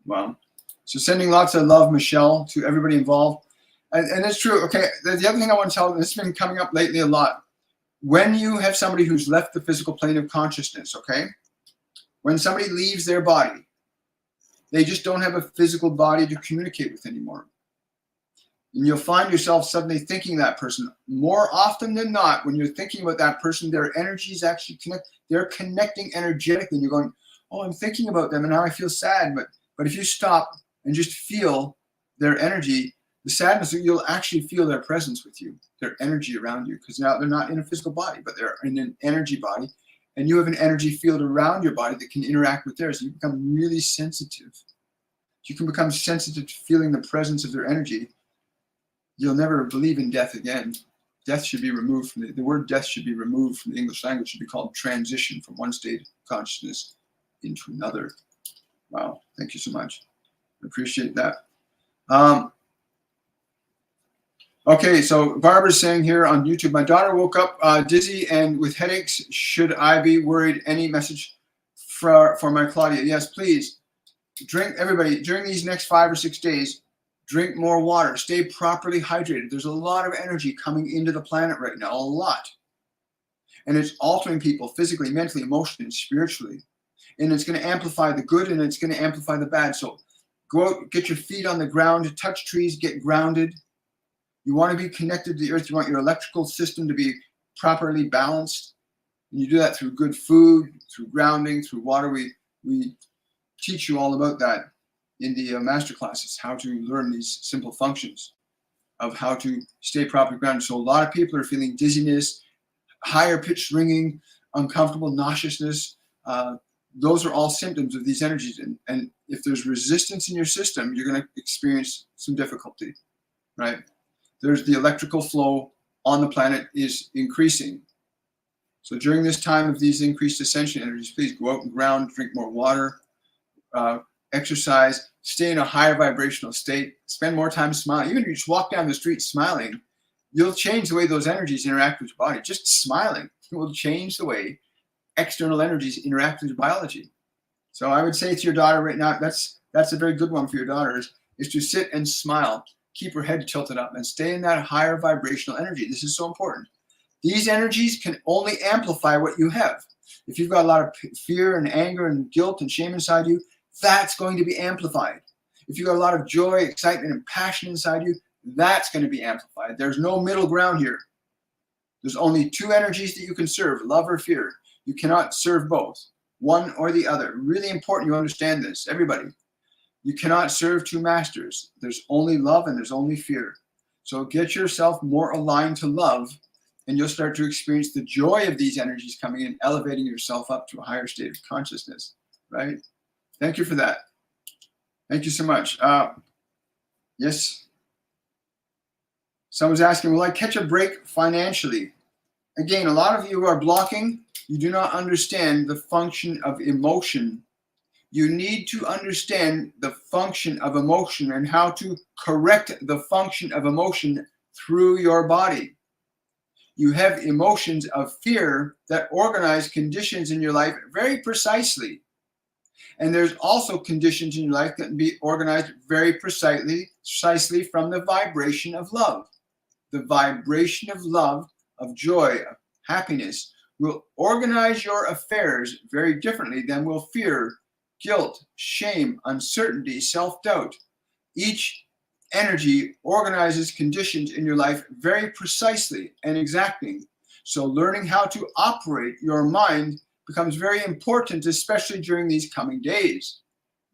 A: Wow. So sending lots of love, Michelle, to everybody involved. And it's true. Okay, the other thing I want to tell you, this has been coming up lately a lot. When you have somebody who's left the physical plane of consciousness, okay? When somebody leaves their body, they just don't have a physical body to communicate with anymore. And you'll find yourself suddenly thinking that person. More often than not, when you're thinking about that person, their energies actually connect. They're connecting energetically. And you're going, oh, I'm thinking about them and now I feel sad. But if you stop and just feel their energy, the sadness, you'll actually feel their presence with you, their energy around you, because now they're not in a physical body, but they're in an energy body. And you have an energy field around your body that can interact with theirs. You become really sensitive. You can become sensitive to feeling the presence of their energy. You'll never believe in death again. Death should be removed from the word death should be removed from the English language. It should be called transition from one state of consciousness into another. Wow, thank you so much. I appreciate that. Okay, so Barbara's saying here on YouTube, my daughter woke up dizzy and with headaches. Should I be worried? Any message for my Claudia? Yes, please. Drink, everybody, during these next 5 or 6 days, drink more water. Stay properly hydrated. There's a lot of energy coming into the planet right now, a lot. And it's altering people physically, mentally, emotionally, and spiritually. And it's going to amplify the good and it's going to amplify the bad. So go out, get your feet on the ground, touch trees, get grounded. You want to be connected to the earth. You want your electrical system to be properly balanced. And you do that through good food, through grounding, through water. We teach you all about that in the masterclasses, how to learn these simple functions of how to stay properly grounded. So a lot of people are feeling dizziness, higher pitched ringing, uncomfortable, nauseousness. Those are all symptoms of these energies. And if there's resistance in your system, you're going to experience some difficulty, right? There's the electrical flow on the planet is increasing. So during this time of these increased ascension energies, please go out and ground, drink more water, exercise, stay in a higher vibrational state, spend more time smiling. Even if you just walk down the street smiling, you'll change the way those energies interact with your body. Just smiling will change the way external energies interact with your biology. So I would say to your daughter right now, that's a very good one for your daughter, is to sit and smile. Keep her head tilted up and stay in that higher vibrational energy. This is so important. These energies can only amplify what you have. If you've got a lot of fear and anger and guilt and shame inside you, that's going to be amplified. If you've got a lot of joy, excitement, and passion inside you, that's going to be amplified. There's no middle ground here. There's only two energies that you can serve, love or fear. You cannot serve both, one or the other. Really important you understand this, everybody. You cannot serve two masters. There's only love and there's only fear. So get yourself more aligned to love, and you'll start to experience the joy of these energies coming in, elevating yourself up to a higher state of consciousness, right? Thank you for that. Thank you so much. Yes. Someone's asking, will I catch a break financially? Again, a lot of you who are blocking, you do not understand the function of emotion. You need to understand the function of emotion and how to correct the function of emotion through your body. You have emotions of fear that organize conditions in your life very precisely. And there's also conditions in your life that can be organized very precisely from the vibration of love. The vibration of love, of joy, of happiness will organize your affairs very differently than will fear, guilt, shame, uncertainty, self-doubt. Each energy organizes conditions in your life very precisely and exacting. So learning how to operate your mind becomes very important, especially during these coming days.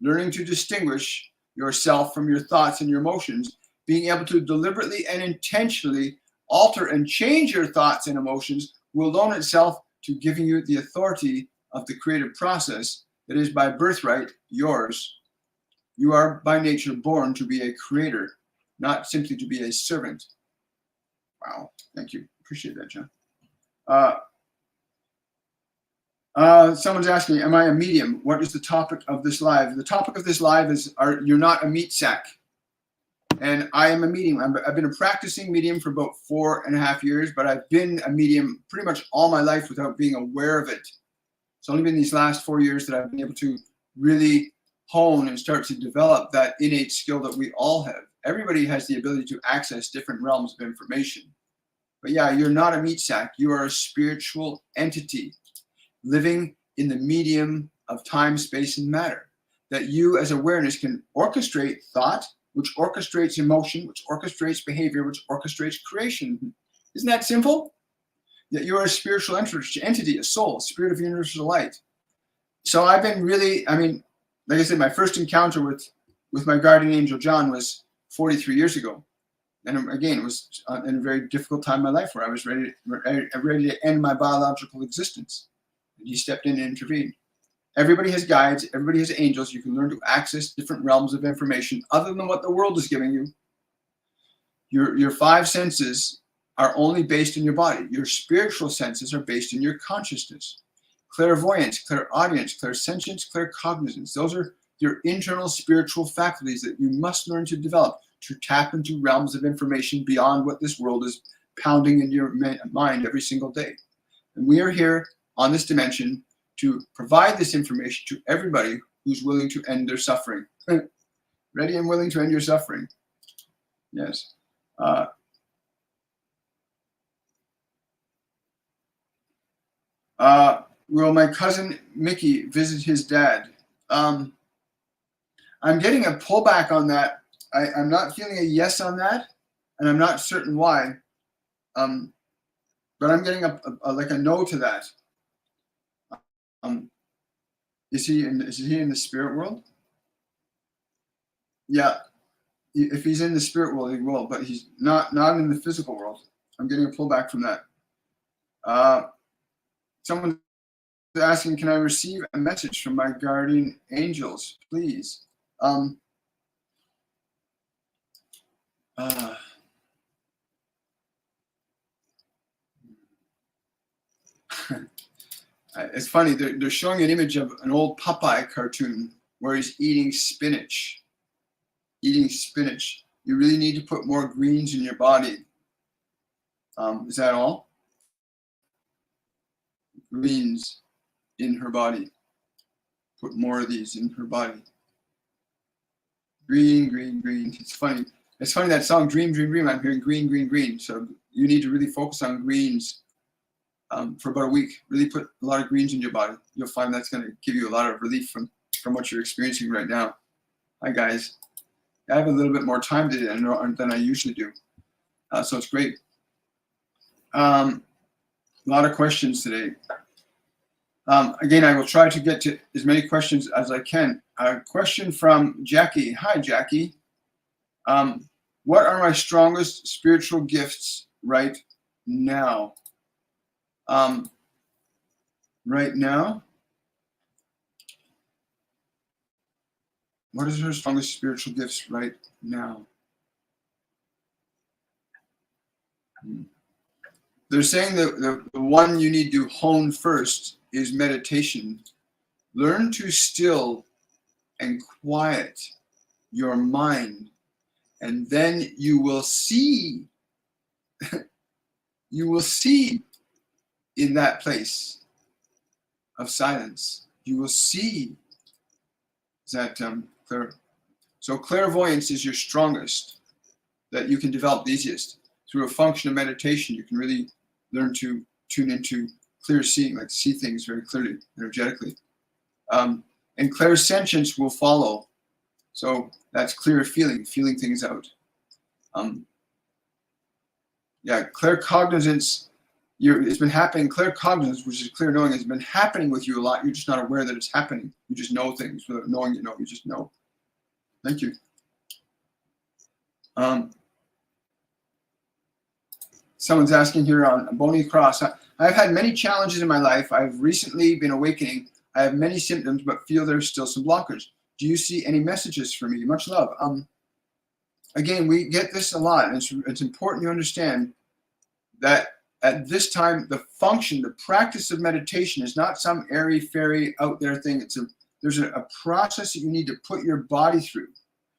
A: Learning to distinguish yourself from your thoughts and your emotions, being able to deliberately and intentionally alter and change your thoughts and emotions will loan itself to giving you the authority of the creative process that is by birthright yours. You are by nature born to be a creator, not simply to be a servant. Wow, thank you. Appreciate that, John. Someone's asking, am I a medium? What is the topic of this live? The topic of this live is, you're not a meat sack. And I am a medium. I've been a practicing medium for about 4.5 years, but I've been a medium pretty much all my life without being aware of it. It's only been these last 4 years that I've been able to really hone and start to develop that innate skill that we all have. Everybody has the ability to access different realms of information. But yeah, you're not a meat sack. You are a spiritual entity living in the medium of time, space, and matter. That you as awareness can orchestrate thought, which orchestrates emotion, which orchestrates behavior, which orchestrates creation. Isn't that simple? That you are a spiritual entity, a soul, spirit of universal light. So I've been really, like I said, my first encounter with my guardian angel John was 43 years ago. And again, it was in a very difficult time in my life where I was ready to end my biological existence. And he stepped in and intervened. Everybody has guides, everybody has angels. You can learn to access different realms of information other than what the world is giving you. Your five senses are only based in your body. Your spiritual senses are based in your consciousness. Clairvoyance, clairaudience, clairsentience, claircognizance. Those are your internal spiritual faculties that you must learn to develop to tap into realms of information beyond what this world is pounding in your mind every single day. And we are here on this dimension to provide this information to everybody who's willing to end their suffering. Ready and willing to end your suffering. Yes. Will my cousin Mickey visit his dad? I'm getting a pullback on that. I'm not feeling a yes on that, and I'm not certain why. But I'm getting like a no to that. Is he in the spirit world? Yeah, if he's in the spirit world, he will, but he's not in the physical world. I'm getting a pullback from that. Someone's asking, can I receive a message from my guardian angels, please? It's funny, they're showing an image of an old Popeye cartoon where he's eating spinach. Eating spinach. You really need to put more greens in your body. Is that all? Greens in her body. Put more of these in her body. Green, green, green. It's funny. It's funny that song, Dream, Dream, Dream. I'm hearing green, green, green. So you need to really focus on greens. For about a week, really put a lot of greens in your body. You'll find that's going to give you a lot of relief from what you're experiencing right now. Hi, guys. I have a little bit more time today than I usually do. So it's great. A lot of questions today. Again, I will try to get to as many questions as I can. A question from Jackie. Hi, Jackie. What are my strongest spiritual gifts right now? Right now, what is her strongest spiritual gifts right now? They're saying that the one you need to hone first is meditation. Learn to still and quiet your mind, and then you will see, you will see in that place of silence. You will see that so clairvoyance is your strongest, that you can develop the easiest. Through a function of meditation, you can really learn to tune into clear seeing, like see things very clearly, energetically. And clairsentience will follow. So that's clear feeling things out. Yeah, claircognizance, it's been happening. Claircognizance, which is clear knowing, has been happening with you a lot. You're just not aware that it's happening. You just know things without knowing you know. You just know. Thank you. Someone's asking here on a bony cross. I've had many challenges in my life. I've recently been awakening. I have many symptoms, but feel there's still some blockers. Do you see any messages for me? Much love. Again, we get this a lot, and it's important you understand that at this time, the function, the practice of meditation is not some airy-fairy out there thing. There's a process that you need to put your body through.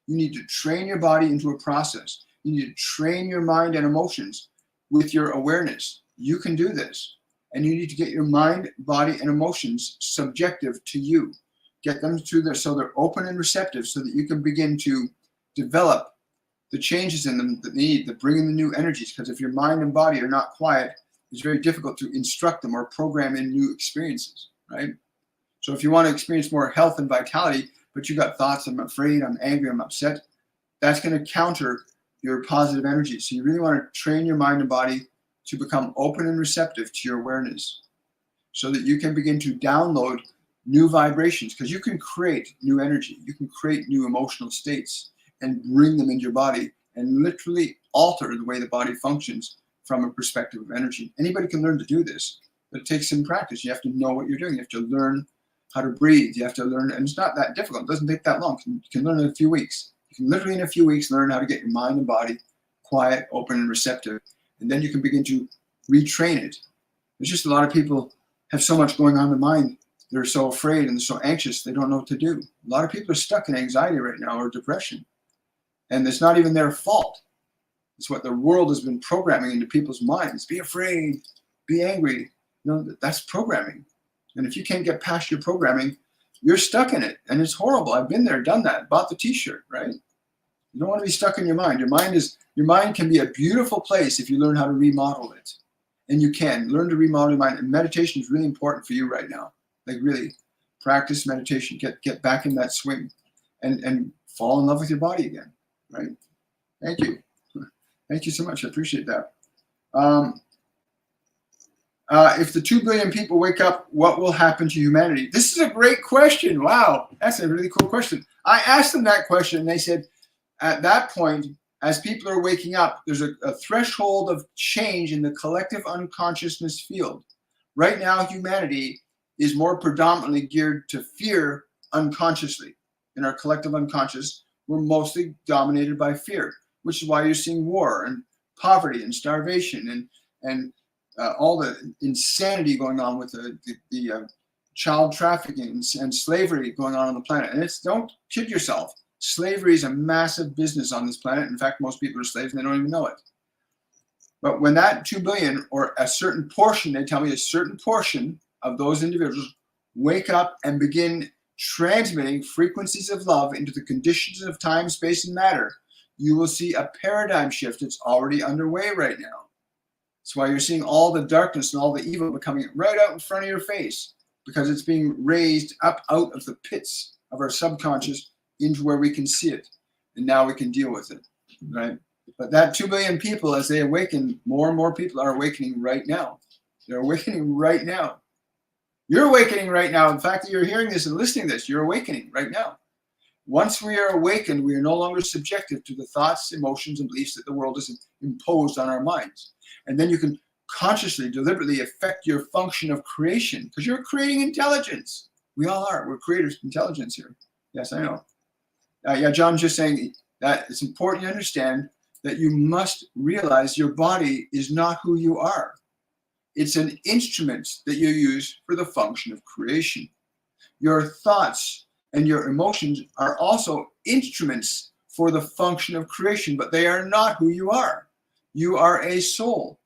A: You need to train your body into a process. You need to train your mind and emotions with your awareness. You can do this. And you need to get your mind, body, and emotions subjective to you. Get them through there so they're open and receptive so that you can begin to develop the changes in them that need, that bring in the new energies. Because if your mind and body are not quiet, it's very difficult to instruct them or program in new experiences, right? So if you want to experience more health and vitality, but you got thoughts, I'm afraid, I'm angry, I'm upset, that's going to counter your positive energy. So you really want to train your mind and body to become open and receptive to your awareness so that you can begin to download new vibrations, because you can create new energy. You can create new emotional states and bring them into your body and literally alter the way the body functions from a perspective of energy. Anybody can learn to do this, but it takes some practice. You have to know what you're doing. You have to learn how to breathe. You have to learn, and it's not that difficult. It doesn't take that long. You can learn in a few weeks. You can literally in a few weeks learn how to get your mind and body quiet, open, and receptive. And then you can begin to retrain it. There's just a lot of people have so much going on in their mind. They're so afraid and they're so anxious, they don't know what to do. A lot of people are stuck in anxiety right now or depression. And it's not even their fault. It's what the world has been programming into people's minds. Be afraid, be angry. That's programming. And if you can't get past your programming, you're stuck in it. And it's horrible. I've been there, done that, bought the t-shirt, right? You don't want to be stuck in your mind. Your mind can be a beautiful place if you learn how to remodel it. And you can learn to remodel your mind. And meditation is really important for you right now. Like really practice meditation, get back in that swing and fall in love with your body again, right? Thank you. Thank you so much. I appreciate that. If the 2 billion people wake up, what will happen to humanity? This is a great question. Wow, that's a really cool question. I asked them that question, and they said, at that point, as people are waking up, there's a threshold of change in the collective unconsciousness field. Right now, humanity is more predominantly geared to fear unconsciously. In our collective unconscious, we're mostly dominated by fear, which is why you're seeing war and poverty and starvation and all the insanity going on with the child trafficking and slavery going on the planet. And don't kid yourself. Slavery is a massive business on this planet. In fact, most people are slaves and they don't even know it. But when that 2 billion or a certain portion, they tell me a certain portion of those individuals wake up and begin transmitting frequencies of love into the conditions of time, space, and matter, you will see a paradigm shift that's already underway right now. That's why you're seeing all the darkness and all the evil becoming right out in front of your face, because it's being raised up out of the pits of our subconscious into where we can see it. And now we can deal with it, right? But that 2 billion people, as they awaken, more and more people are awakening right now. They're awakening right now. You're awakening right now. In fact, that you're hearing this and listening to this, you're awakening right now. Once we are awakened, we are no longer subjective to the thoughts, emotions, and beliefs that the world has imposed on our minds. And then you can consciously, deliberately affect your function of creation, because you're creating intelligence. We all are. We're creators of intelligence here. Yes, I know. Yeah, John's just saying that it's important to understand that you must realize your body is not who you are. It's an instrument that you use for the function of creation. Your thoughts and your emotions are also instruments for the function of creation, but they are not who you are. You are a soul,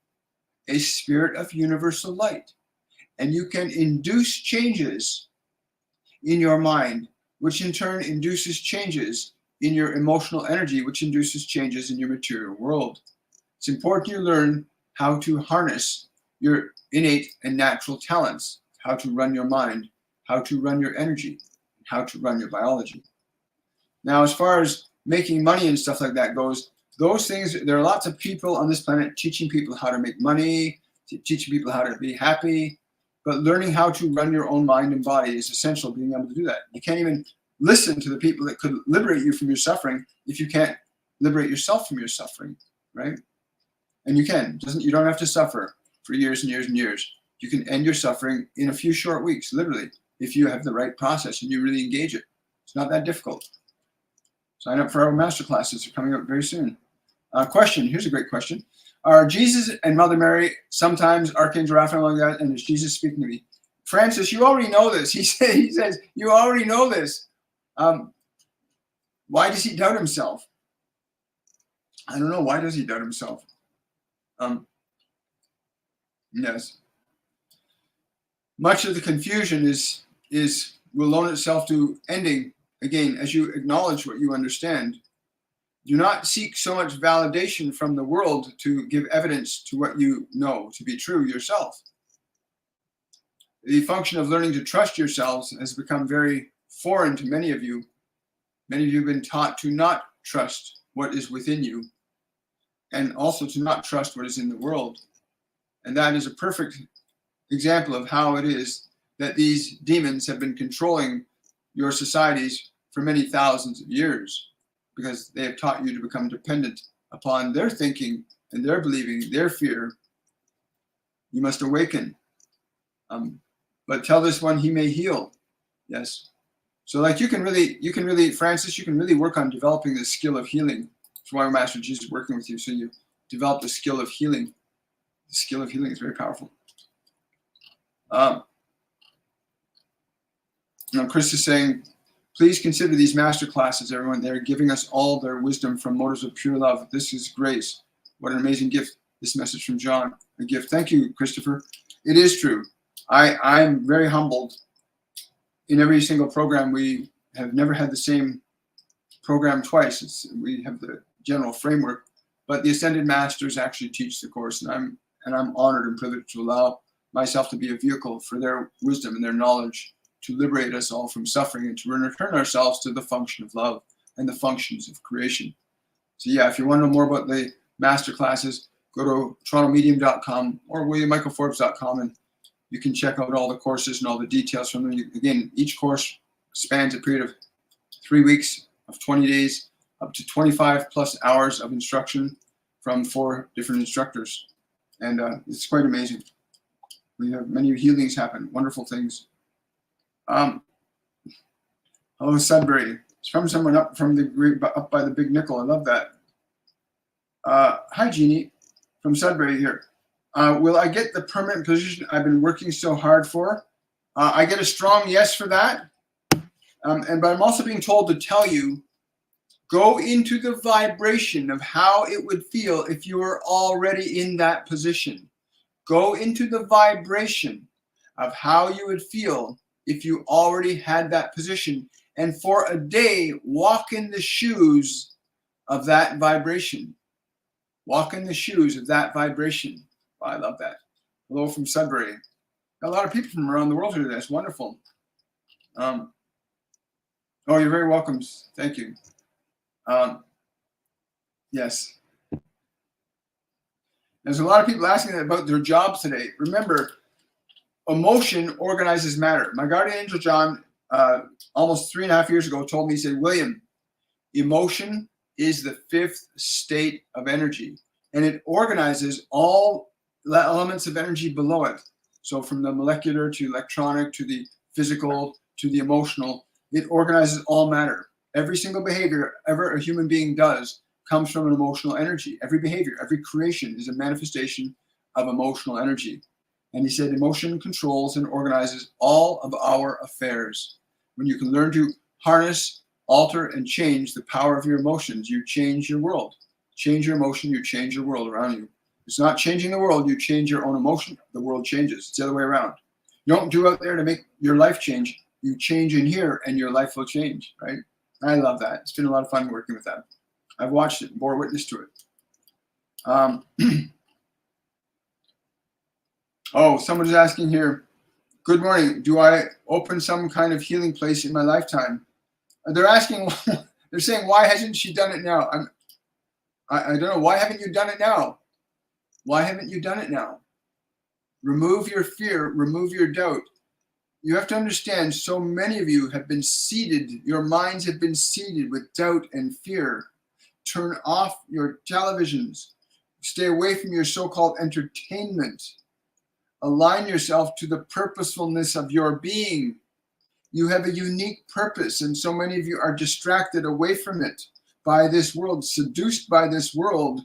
A: a spirit of universal light, and you can induce changes in your mind, which in turn induces changes in your emotional energy, which induces changes in your material world. It's important you learn how to harness your innate and natural talents, how to run your mind, how to run your energy, how to run your biology. Now, as far as making money and stuff like that goes, those things, there are lots of people on this planet teaching people how to make money, teaching people how to be happy, but learning how to run your own mind and body is essential, being able to do that. You can't even listen to the people that could liberate you from your suffering if you can't liberate yourself from your suffering, right? And you can. You don't have to suffer for years and years and years. You can end your suffering in a few short weeks, literally, if you have the right process and you really engage it. It's not that difficult. Sign up for our masterclasses. They're coming up very soon. Question. Here's a great question. Are Jesus and Mother Mary sometimes Archangel Raphael like that? And is Jesus speaking to me? Francis, you already know this. He says, you already know this. Why does he doubt himself? I don't know. Why does he doubt himself? Yes. Much of the confusion will loan itself to ending, again, as you acknowledge what you understand. Do not seek so much validation from the world to give evidence to what you know to be true yourself. The function of learning to trust yourselves has become very foreign to many of you. Many of you have been taught to not trust what is within you, and also to not trust what is in the world. And that is a perfect example of how it is that these demons have been controlling your societies for many thousands of years, because they have taught you to become dependent upon their thinking and their believing, their fear. You must awaken. But tell this one he may heal. Yes. So like you can really, Francis, you can really work on developing the skill of healing. That's why Master Jesus is working with you. So you develop the skill of healing. The skill of healing is very powerful. Now Chris is saying, please consider these master classes, everyone. They're giving us all their wisdom from motives of pure love. This is grace. What an amazing gift. This message from John, a gift. Thank you, Christopher. It is true. I'm very humbled. In every single program, we have never had the same program twice. We have the general framework, but the Ascended Masters actually teach the course, and I'm honored and privileged to allow myself to be a vehicle for their wisdom and their knowledge to liberate us all from suffering and to return ourselves to the function of love and the functions of creation. So yeah, if you want to know more about the master classes, go to torontomedium.com or williammichaelforbes.com, and you can check out all the courses and all the details from them. Again, each course spans a period of 3 weeks of 20 days, up to 25 plus hours of instruction from 4 different instructors. And it's quite amazing. We have many healings happen, wonderful things. Hello, Sudbury. It's from someone up by the Big Nickel. I love that. Hi, Jeannie, from Sudbury here. Will I get the permanent position I've been working so hard for? I get a strong yes for that. But I'm also being told to tell you, go into the vibration of how it would feel if you were already in that position. Go into the vibration of how you would feel if you already had that position, and for a day, walk in the shoes of that vibration. Walk in the shoes of that vibration. Oh, I love that. Hello from Sudbury. Got a lot of people from around the world here. That's wonderful. Oh, you're very welcome. Thank you. Yes. There's a lot of people asking about their jobs today. Remember, emotion organizes matter. My guardian angel John almost 3.5 years ago told me, he said, William, emotion is the fifth state of energy, and it organizes all the elements of energy below it. So from the molecular to electronic to the physical to the emotional, it organizes all matter. Every single behavior ever a human being does comes from an emotional energy. Every behavior, every creation is a manifestation of emotional energy. And he said, emotion controls and organizes all of our affairs. When you can learn to harness, alter, and change the power of your emotions, you change your world. Change your emotion, you change your world around you. It's not changing the world, you change your own emotion, the world changes. It's the other way around. You don't do out there to make your life change. You change in here and your life will change, right? I love that. It's been a lot of fun working with that. I've watched it, bore witness to it. Oh, someone's asking here, good morning, do I open some kind of healing place in my lifetime? They're asking, they're saying, why hasn't she done it now? I don't know, why haven't you done it now? Why haven't you done it now? Remove your fear, remove your doubt. You have to understand, so many of you have been seeded, your minds have been seeded with doubt and fear. Turn off your televisions. Stay away from your so-called entertainment. Align yourself to the purposefulness of your being. You have a unique purpose, and so many of you are distracted away from it by this world, seduced by this world,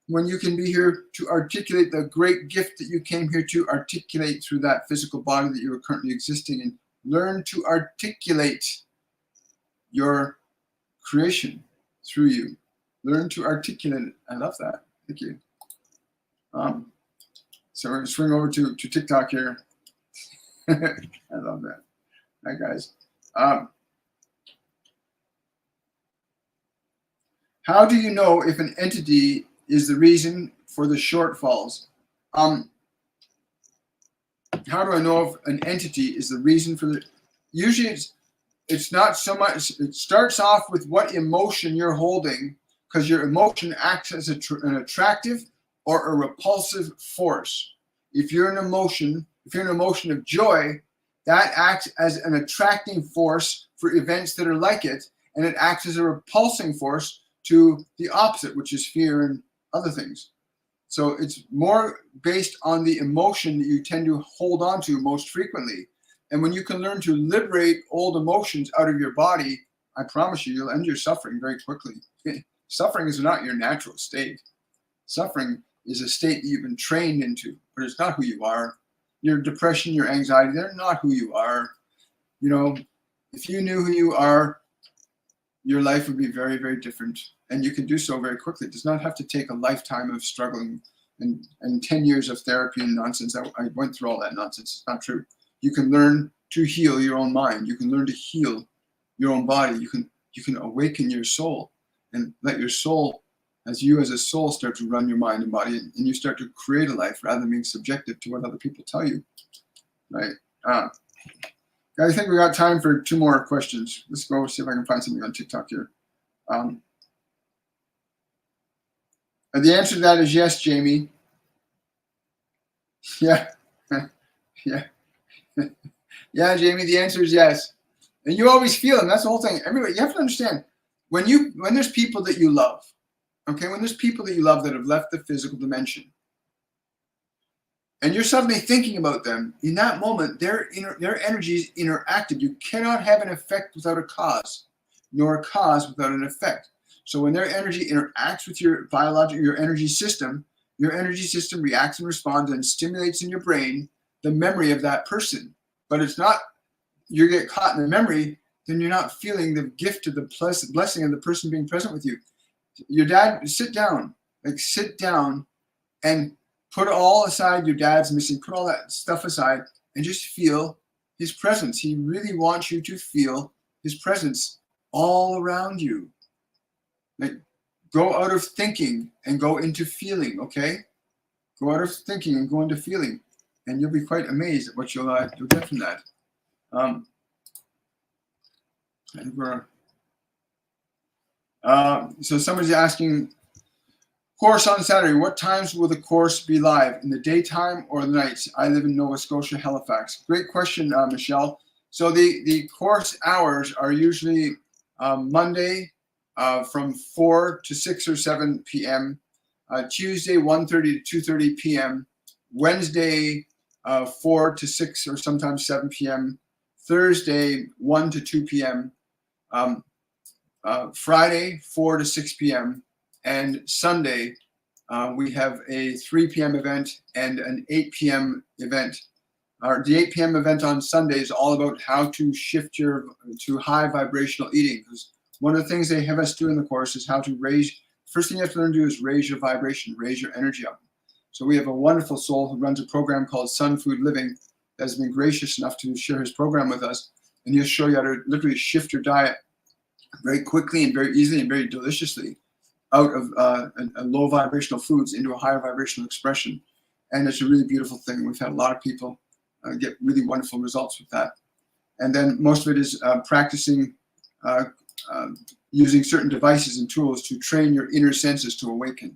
A: when you can be here to articulate the great gift that you came here to articulate through that physical body that you are currently existing in. Learn to articulate your creation through you. Learn to articulate it. I love that. Thank you. So we're going to swing over to TikTok here. I love that. Hi, guys. How do you know if an entity is the reason for the shortfalls? How do I know if an entity is the reason for the... Usually it's not so much... It starts off with what emotion you're holding, because your emotion acts as an attractive or a repulsive force. If you're an emotion of joy, that acts as an attracting force for events that are like it, and it acts as a repulsing force to the opposite, which is fear and other things. So it's more based on the emotion that you tend to hold on to most frequently. And when you can learn to liberate old emotions out of your body, I promise you, you'll end your suffering very quickly. Suffering is not your natural state. Suffering is a state that you've been trained into, but it's not who you are. Your depression, your anxiety, they're not who you are. You know, if you knew who you are, your life would be very, very different. And you can do so very quickly. It does not have to take a lifetime of struggling and 10 years of therapy and nonsense. I went through all that nonsense. It's not true. You can learn to heal your own mind. You can learn to heal your own body. You can awaken your soul and let your soul, as you as a soul, start to run your mind and body, and you start to create a life rather than being subjective to what other people tell you. Right? I think we got time for 2 more questions. Let's go see if I can find something on TikTok here. The answer to that is yes, Jamie. Yeah. Yeah. Yeah, Jamie, the answer is yes. And you always feel them. That's the whole thing. Everybody, you have to understand, when there's people that you love, okay, when there's people that you love that have left the physical dimension, and you're suddenly thinking about them, in that moment, their energy is interactive. You cannot have an effect without a cause, nor a cause without an effect. So when their energy interacts with your your energy system reacts and responds and stimulates in your brain the memory of that person. But it's not, you get caught in the memory, then you're not feeling the gift of the blessing of the person being present with you. Your dad, sit down and put all aside your dad's missing, put all that stuff aside and just feel his presence. He really wants you to feel his presence all around you. Like, go out of thinking and go into feeling, okay? Go out of thinking and go into feeling, and you'll be quite amazed at what you'll get from that. So somebody's asking, course on Saturday, what times will the course be live? In the daytime or the nights? I live in Nova Scotia, Halifax. Great question, Michelle. So the course hours are usually Monday from 4 to 6 or 7 p.m., Tuesday 1:30 to 2:30 p.m., Wednesday 4 to 6 or sometimes 7 p.m., Thursday 1 to 2 p.m., Friday 4 to 6 p.m., and Sunday we have a 3 p.m. event and an 8 p.m. event. The 8 p.m. event on Sunday is all about how to shift to high vibrational eating. Because one of the things they have us do in the course is how to raise. First thing you have to learn to do is raise your vibration, raise your energy up. So we have a wonderful soul who runs a program called Sun Food Living that has been gracious enough to share his program with us, and he'll show you how to literally shift your diet very quickly and very easily and very deliciously out of a low vibrational foods into a higher vibrational expression. And it's a really beautiful thing. We've had a lot of people get really wonderful results with that. And then most of it is practicing using certain devices and tools to train your inner senses to awaken,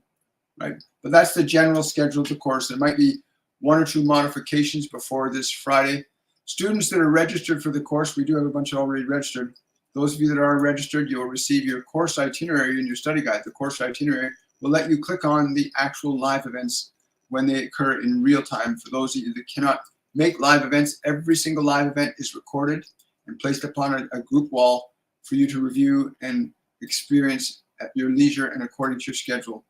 A: right? But that's the general schedule of the course. There might be 1 or 2 modifications before this Friday. Students that are registered for the course, we do have a bunch already registered. Those of you that are registered, you'll receive your course itinerary in your study guide. The course itinerary will let you click on the actual live events when they occur in real time. For those of you that cannot make live events, every single live event is recorded and placed upon a group wall for you to review and experience at your leisure and according to your schedule.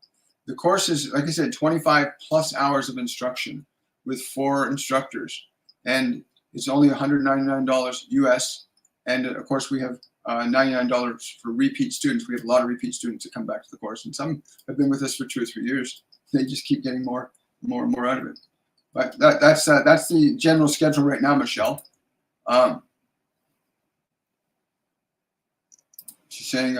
A: The course is, like I said, 25 plus hours of instruction with 4 instructors, and it's only $199 US. And of course, we have $99 for repeat students. We have a lot of repeat students that come back to the course, and some have been with us for 2 or 3 years. They just keep getting more and more out of it. But that's the general schedule right now, Michelle. She's saying,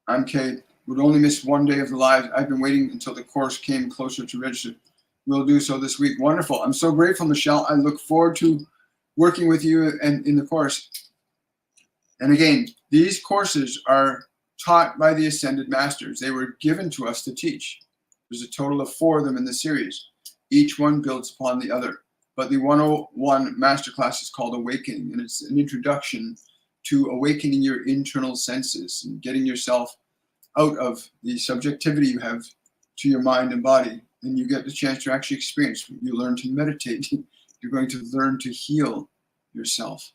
A: I'm Kate, would only miss 1 day of the live. I've been waiting until the course came closer to register. We'll do so this week. Wonderful. I'm so grateful, Michelle. I look forward to working with you and in the course. And again, these courses are taught by the Ascended Masters. They were given to us to teach. There's a total of 4 of them in the series. Each one builds upon the other. But the 101 Masterclass is called Awakening, and it's an introduction to awakening your internal senses and getting yourself out of the subjectivity you have to your mind and body. And you get the chance to actually experience. You learn to meditate. You're going to learn to heal yourself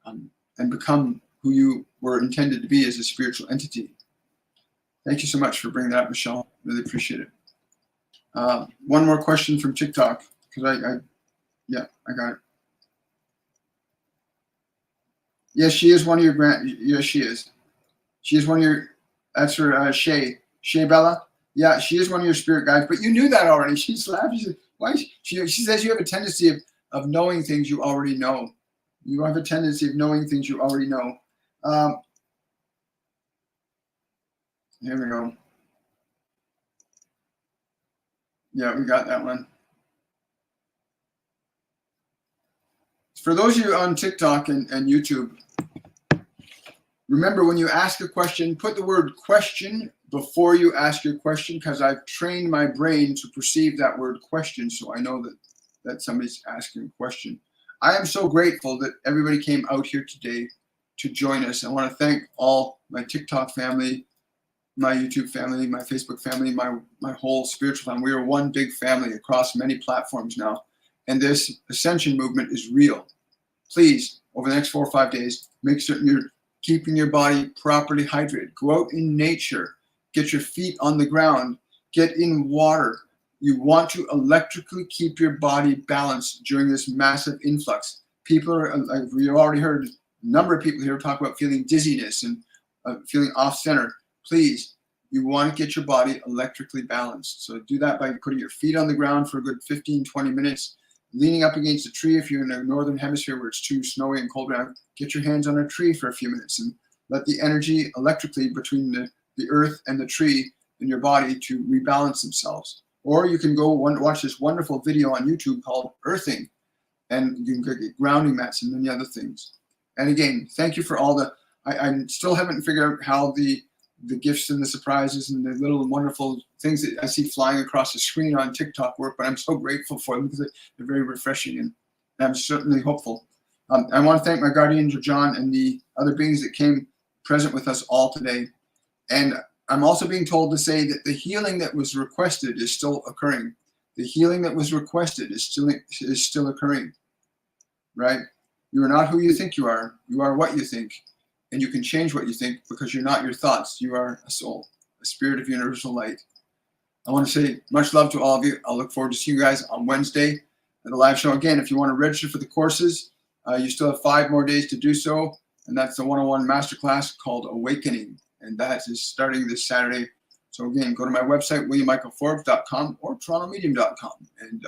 A: and become who you were intended to be as a spiritual entity. Thank you so much for bringing that up, Michelle. Really appreciate it. One more question from TikTok, because I got it. Yes, she is one of your yes, she is. She is one of your, that's her, Shay Bella. Yeah, she is one of your spirit guides, but you knew that already. She's laughing. She said, why? She says you have a tendency of knowing things you already know. You have a tendency of knowing things you already know. Here we go. Yeah, we got that one. For those of you on TikTok and YouTube, remember when you ask a question, put the word question before you ask your question, because I've trained my brain to perceive that word question, so I know that somebody's asking a question. I am so grateful that everybody came out here today to join us. I want to thank all my TikTok family, my YouTube family, my Facebook family, my whole spiritual family. We are one big family across many platforms now. And this Ascension movement is real. Please, over the next 4 or 5 days, make certain you're keeping your body properly hydrated. Go out in nature. Get your feet on the ground. Get in water. You want to electrically keep your body balanced during this massive influx. People are, like we already heard, a number of people here talk about feeling dizziness and feeling off center. Please, you want to get your body electrically balanced. So do that by putting your feet on the ground for a good 15, 20 minutes, leaning up against a tree. If you're in the northern hemisphere where it's too snowy and cold around, get your hands on a tree for a few minutes and let the energy electrically between the earth and the tree in your body to rebalance themselves. Or you can go watch this wonderful video on YouTube called Earthing, and you can get grounding mats and many other things. And again, thank you for all the, I still haven't figured out how the gifts and the surprises and the little wonderful things that I see flying across the screen on TikTok work, but I'm so grateful for them because they're very refreshing, and I'm certainly hopeful. I want to thank my guardian angel John and the other beings that came present with us all today. And I'm also being told to say that the healing that was requested is still occurring. The healing that was requested is still occurring, right? You are not who you think you are. You are what you think. And you can change what you think because you're not your thoughts. You are a soul, a spirit of universal light. I want to say much love to all of you. I'll look forward to seeing you guys on Wednesday at the live show. Again, if you want to register for the courses, you still have 5 more days to do so. And that's the one-on-one masterclass called Awakening. And that is starting this Saturday. So again, go to my website, williammichaelforbes.com or torontomedium.com. And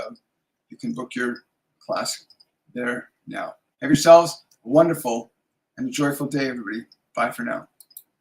A: you can book your class there now. Have yourselves a wonderful and a joyful day, everybody. Bye for now.